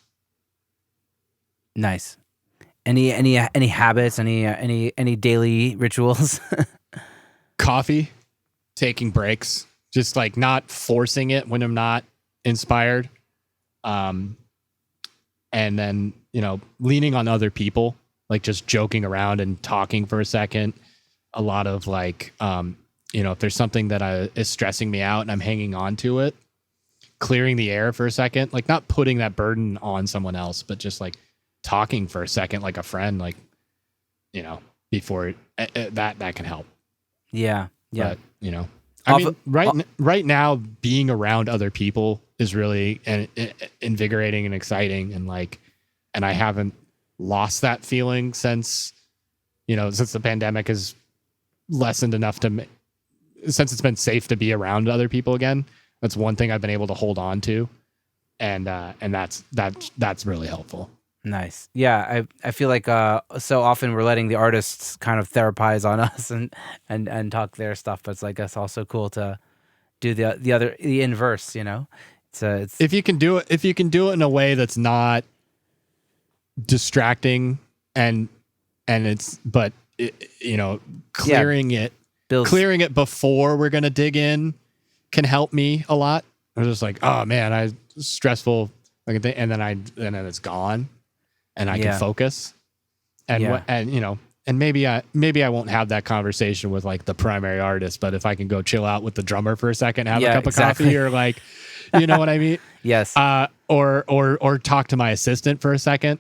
Nice. Any habits, any daily rituals? Coffee, taking breaks, just like not forcing it when I'm not inspired. And then, leaning on other people, like just joking around and talking for a second. A lot of like, if there's something that is stressing me out and I'm hanging on to it, clearing the air for a second, like not putting that burden on someone else, but just like talking for a second, like a friend, like, before that can help. Yeah. Yeah. But, right now being around other people is really invigorating and exciting. And like, and I haven't lost that feeling since the pandemic has lessened enough since it's been safe to be around other people again. That's one thing I've been able to hold on to. And that's really helpful. Nice. Yeah. I feel like, so often we're letting the artists kind of therapize on us and talk their stuff, but it's like, it's also cool to do the inverse, it's if you can do it in a way that's not distracting clearing it before we're going to dig in can help me a lot. I was just like, oh man, stressful, and then it's gone and I can focus and maybe I won't have that conversation with like the primary artist, but if I can go chill out with the drummer for a second, have a cup of coffee or like, you know what I mean? Yes. Or talk to my assistant for a second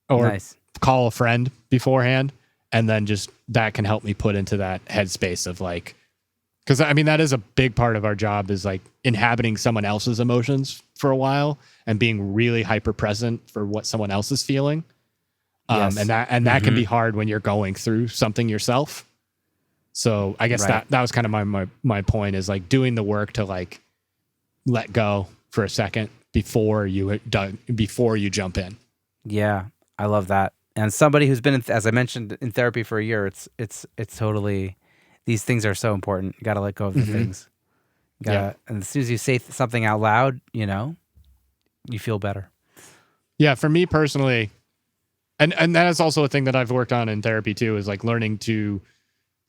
or call a friend beforehand. And then just that can help me put into that headspace of like, because I mean, that is a big part of our job is like inhabiting someone else's emotions for a while and being really hyper present for what someone else is feeling. And that can be hard when you're going through something yourself. So I guess that was kind of my point is like doing the work to like let go for a second before you jump in. Yeah, I love that. And somebody who's been, as I mentioned, in therapy for a year, it's totally, these things are so important. You got to let go of the things. You gotta, and as soon as you say something out loud, you know, you feel better. Yeah, for me personally, and that is also a thing that I've worked on in therapy too, is like learning to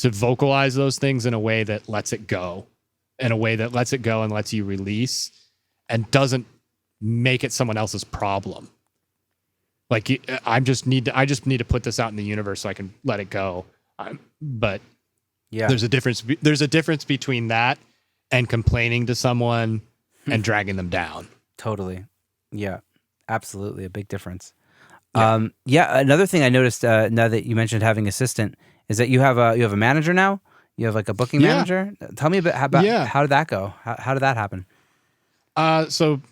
vocalize those things in a way that lets it go, and lets you release, and doesn't make it someone else's problem. Like I just need to put this out in the universe so I can let it go. But yeah, there's a difference between that and complaining to someone and dragging them down. Totally. Yeah, absolutely. A big difference. Yeah. Another thing I noticed now that you mentioned having assistant is that you have a manager now. You have like a booking manager. Tell me how did that go? How did that happen? So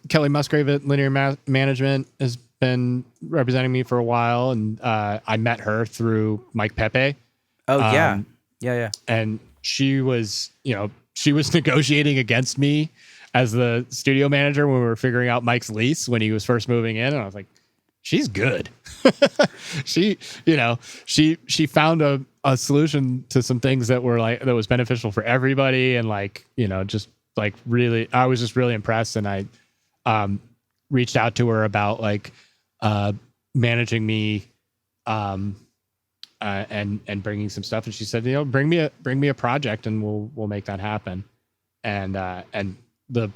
Kelly Musgrave at Linear Management has been representing me for a while, and I met her through Mike Pepe. Oh yeah. And she was negotiating against me as the studio manager when we were figuring out Mike's lease when he was first moving in, and I was like, she's good. She found a solution to some things that was beneficial for everybody, and just like really, I was just really impressed, and I reached out to her about managing me and bringing some stuff, and she said, bring me a project and we'll make that happen. And this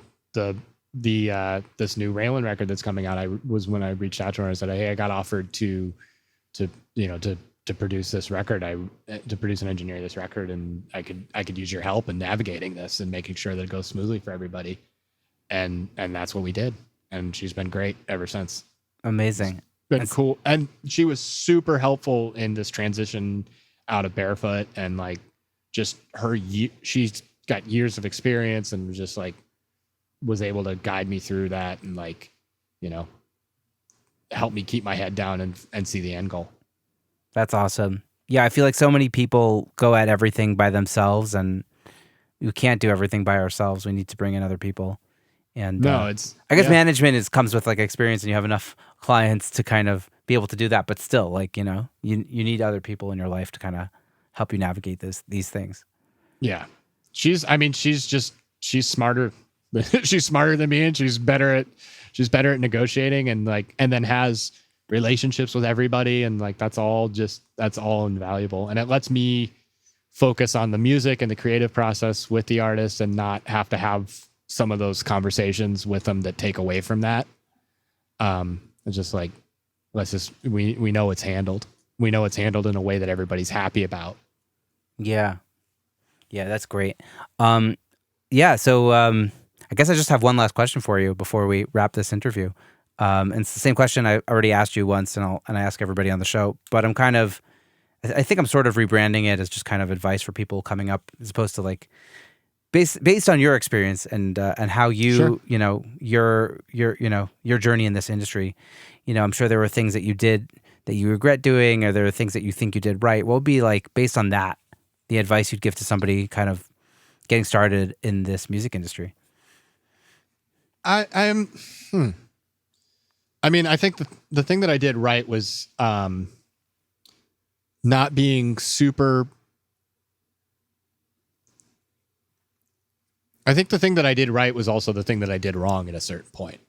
new Raylan record that's coming out, when I reached out to her, I said, hey, I got offered to produce this record, to produce and engineer this record, and I could use your help in navigating this and making sure that it goes smoothly for everybody. And that's what we did. And she's been great ever since. Amazing. Been cool. And she was super helpful in this transition out of Barefoot, and just she's got years of experience, and just was able to guide me through that, and help me keep my head down and see the end goal. That's awesome. Yeah, I feel like so many people go at everything by themselves, and we can't do everything by ourselves. We need to bring in other people. And I guess management comes with experience, and you have enough clients to kind of be able to do that. But still, you need other people in your life to kind of help you navigate these things. Yeah, she's smarter. She's smarter than me, and she's better at negotiating, and then has relationships with everybody, and that's all invaluable. And it lets me focus on the music and the creative process with the artist, and not have to have some of those conversations with them that take away from that. It's just we know it's handled. We know it's handled in a way that everybody's happy about. Yeah, that's great. So I guess I just have one last question for you before we wrap this interview. And it's the same question I already asked you once, and I ask everybody on the show, but I think I'm sort of rebranding it as just kind of advice for people coming up, as opposed to based on your experience and how you, Sure. your journey in this industry. I'm sure there were things that you did that you regret doing, or there are things that you think you did right. What would be based on that, the advice you'd give to somebody kind of getting started in this music industry? I think the thing that I did right was not being super. I think the thing that I did right was also the thing that I did wrong at a certain point.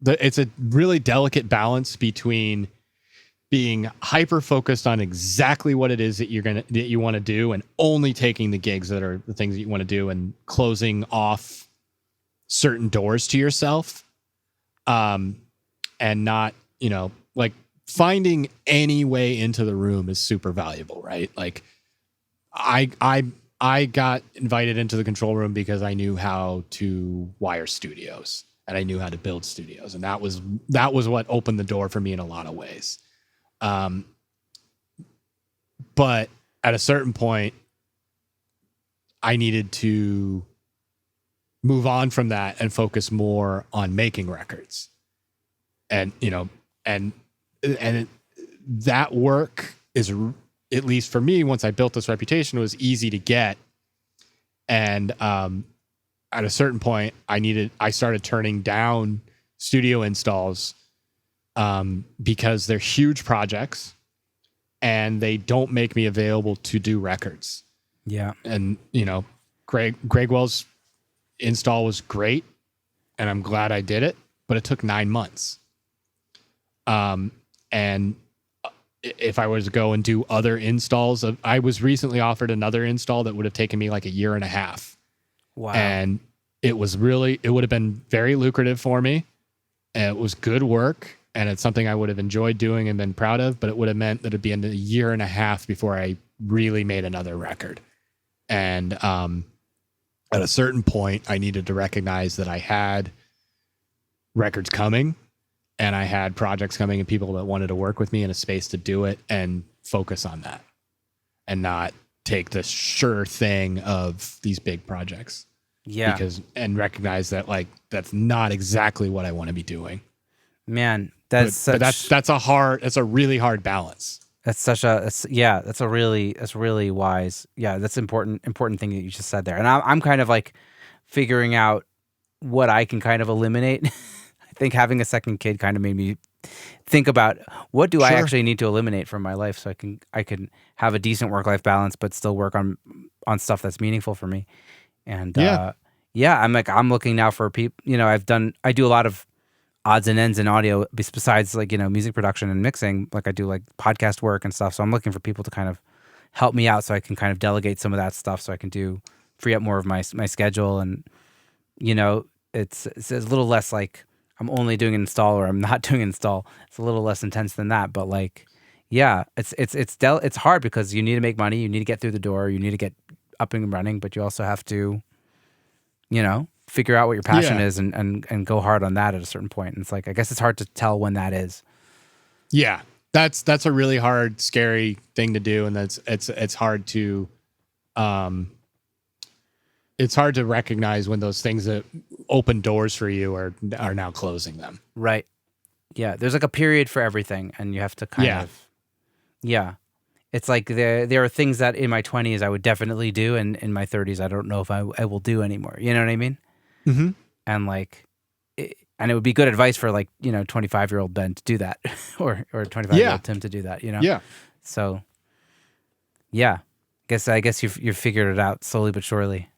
It's a really delicate balance between being hyper focused on exactly what it is that you want to do, and only taking the gigs that are the things that you want to do, and closing off certain doors to yourself, and not, finding any way into the room is super valuable, right? I got invited into the control room because I knew how to wire studios, and I knew how to build studios, and that was what opened the door for me in a lot of ways. But at a certain point, I needed to move on from that and focus more on making records, and that work is, at least for me, once I built this reputation, was easy to get. And at a certain point, I started turning down studio installs because they're huge projects and they don't make me available to do records. Yeah. And, Greg Wells' install was great and I'm glad I did it, but it took 9 months. And if I was to go and do other installs, I was recently offered another install that would have taken me like a year and a half. Wow. And it would have been very lucrative for me. And it was good work. And it's something I would have enjoyed doing and been proud of, but it would have meant that it'd be a year and a half before I really made another record. And at a certain point, I needed to recognize that I had records coming and I had projects coming and people that wanted to work with me in a space to do it and focus on that and not take the sure thing of these big projects. Yeah. And recognize that like, that's not exactly what I want to be doing. Man, that's a really hard balance. That's a really wise. Yeah, that's important thing that you just said there. And I'm kind of like figuring out what I can kind of eliminate. I think having a second kid kind of made me think about what do I actually need to eliminate from my life so I can have a decent work-life balance but still work on stuff that's meaningful for me. And I'm looking now for people, I do a lot of odds and ends in audio besides like, music production and mixing, like I do like podcast work and stuff. So I'm looking for people to kind of help me out so I can kind of delegate some of that stuff so I can free up more of my schedule. And, it's a little less like I'm only doing an install or I'm not doing an install. It's a little less intense than that. But like, yeah, it's hard because you need to make money. You need to get through the door. You need to get up and running, but you also have to, figure out what your passion is and go hard on that at a certain point. And it's like, I guess it's hard to tell when that is. Yeah. That's a really hard, scary thing to do. And it's hard to, recognize when those things that open doors for you are now closing them. Right. Yeah. There's like a period for everything and you have to kind of, it's like there are things that in my 20s I would definitely do, and in my 30s I don't know if I will do anymore. You know what I mean? Mm-hmm. And like, it would be good advice for like 25-year-old Ben to do that, or 25-year-old Tim to do that. Yeah. So, yeah, I guess you've figured it out slowly but surely.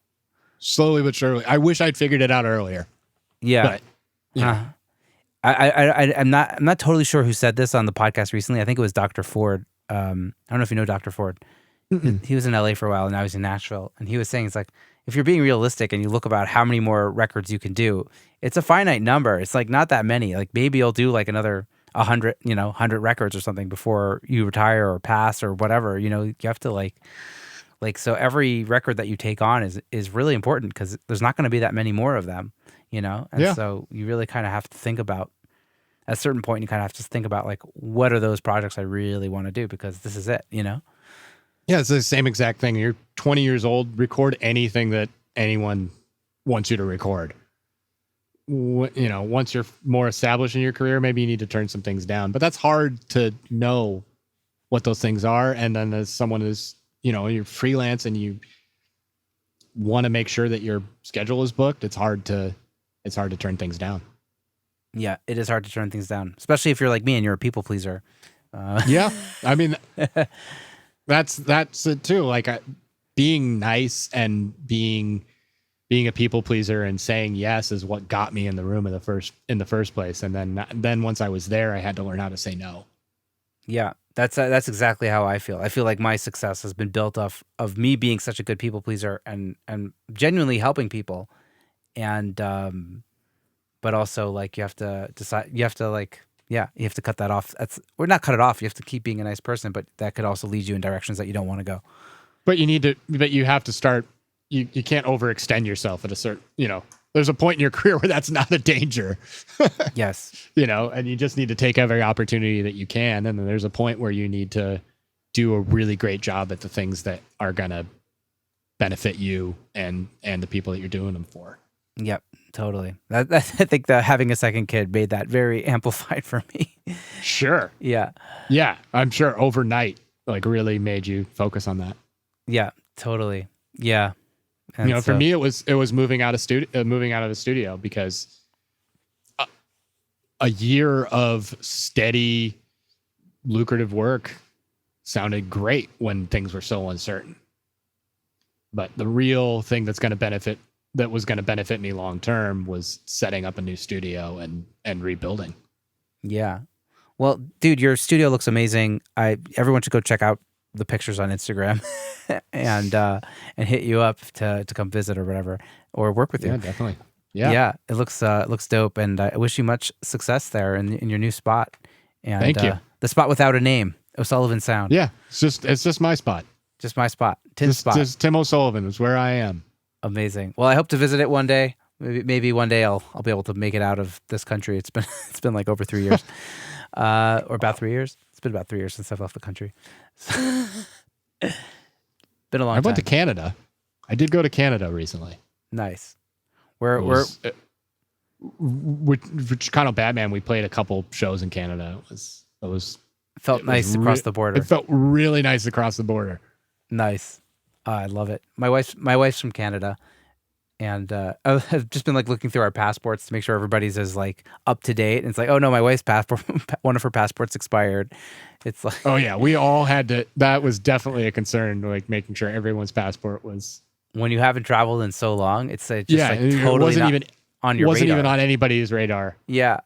Slowly but surely. I wish I'd figured it out earlier. Yeah. But, I'm not totally sure who said this on the podcast recently. I think it was Dr. Ford. I don't know if you know Dr. Ford. Mm-mm. He was in LA for a while and now he's in Nashville. And he was saying, it's like, if you're being realistic and you look about how many more records you can do, it's a finite number. It's like not that many. Like maybe you'll do like another 100 records or something before you retire or pass or whatever. You have to like, so every record that you take on is really important because there's not going to be that many more of them, And so you really kind of have to think about, at a certain point, you kind of have to think about like, what are those projects I really want to do? Because this is it, Yeah, it's the same exact thing. You're 20 years old, record anything that anyone wants you to record. Once you're more established in your career, maybe you need to turn some things down. But that's hard to know what those things are. And then as someone is, you're freelance and you want to make sure that your schedule is booked, it's hard to turn things down. Yeah, it is hard to turn things down, especially if you're like me and you're a people pleaser. Yeah, I mean, that's it too. Like being nice and being a people pleaser and saying yes is what got me in the room in the first place. And then once I was there, I had to learn how to say no. Yeah, that's exactly how I feel. I feel like my success has been built off of me being such a good people pleaser and genuinely helping people, and but also like you have to decide. You have to you have to cut that off. Not cut it off. You have to keep being a nice person, but that could also lead you in directions that you don't want to go. But you have to start. You can't overextend yourself at a certain. There's a point in your career where that's not a danger. Yes. And you just need to take every opportunity that you can. And then there's a point where you need to do a really great job at the things that are going to benefit you and the people that you're doing them for. Yep, totally. I think that having a second kid made that very amplified for me. Sure. Yeah. Yeah, I'm sure overnight, like really made you focus on that. Yeah, totally. Yeah. And you know, for me, it was moving out of the studio because a year of steady, lucrative work sounded great when things were so uncertain. But the real thing that was going to benefit me long term was setting up a new studio and rebuilding. Yeah. Well, dude, your studio looks amazing. Everyone should go check out the pictures on Instagram and hit you up to come visit or whatever, or work with you. Yeah, definitely. Yeah. It looks dope, and I wish you much success there in your new spot. And thank you. The spot without a name, O'Sullivan Sound. Yeah, it's just my spot. Just my spot. Tim's spot. Just Tim O'Sullivan is where I am. Amazing. Well, I hope to visit it one day. Maybe one day I'll be able to make it out of this country. It's been like over 3 years, or about 3 years. It's been about 3 years since I've left the country. Been a long time. I went to Canada. I did go to Canada recently. Nice. Which Chicano Batman, we played a couple shows in Canada. Felt nice across the border. It felt really nice across the border. Nice. I love it. My wife's from Canada, and I've just been like looking through our passports to make sure everybody's as like up to date. And it's like, oh no, my wife's passport, one of her passports expired. It's like, oh yeah, we all had to. That was definitely a concern, like making sure everyone's passport was. When you haven't traveled in so long, it's just yeah, like it totally wasn't not even on your wasn't radar. even on anybody's radar. Yeah,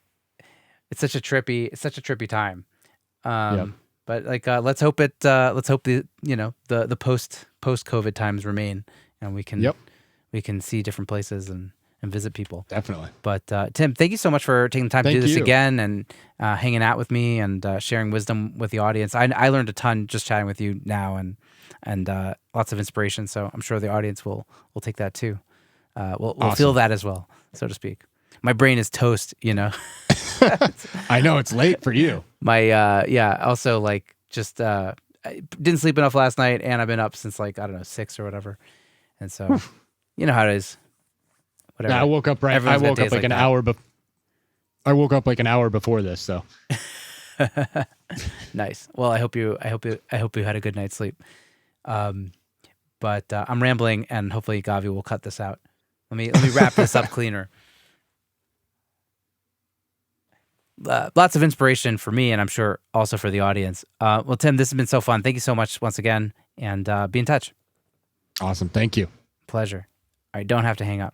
it's such a trippy time. Yep. But like, let's hope the the post COVID times remain, and we can see different places and visit people. Definitely. But Tim, thank you so much for taking the time to do this you. again and hanging out with me and sharing wisdom with the audience. I learned a ton just chatting with you now and lots of inspiration. So I'm sure the audience will take that too. We'll Awesome. feel that as well, so to speak. My brain is toast, I know it's late for you. My also like just I didn't sleep enough last night, and I've been up since like, I don't know, 6 or whatever. And so you know how it is. Whatever. Yeah, I woke up Everyone's got like days like an that. hour I woke up like an hour before this, so. Nice. Well, I hope you had a good night's sleep. But I'm rambling, and hopefully Gavi will cut this out. Let me wrap this up cleaner. Lots of inspiration for me, and I'm sure also for the audience. Well, Tim, this has been so fun. Thank you so much once again, and be in touch. Awesome. Thank you. Pleasure. All right, don't have to hang up.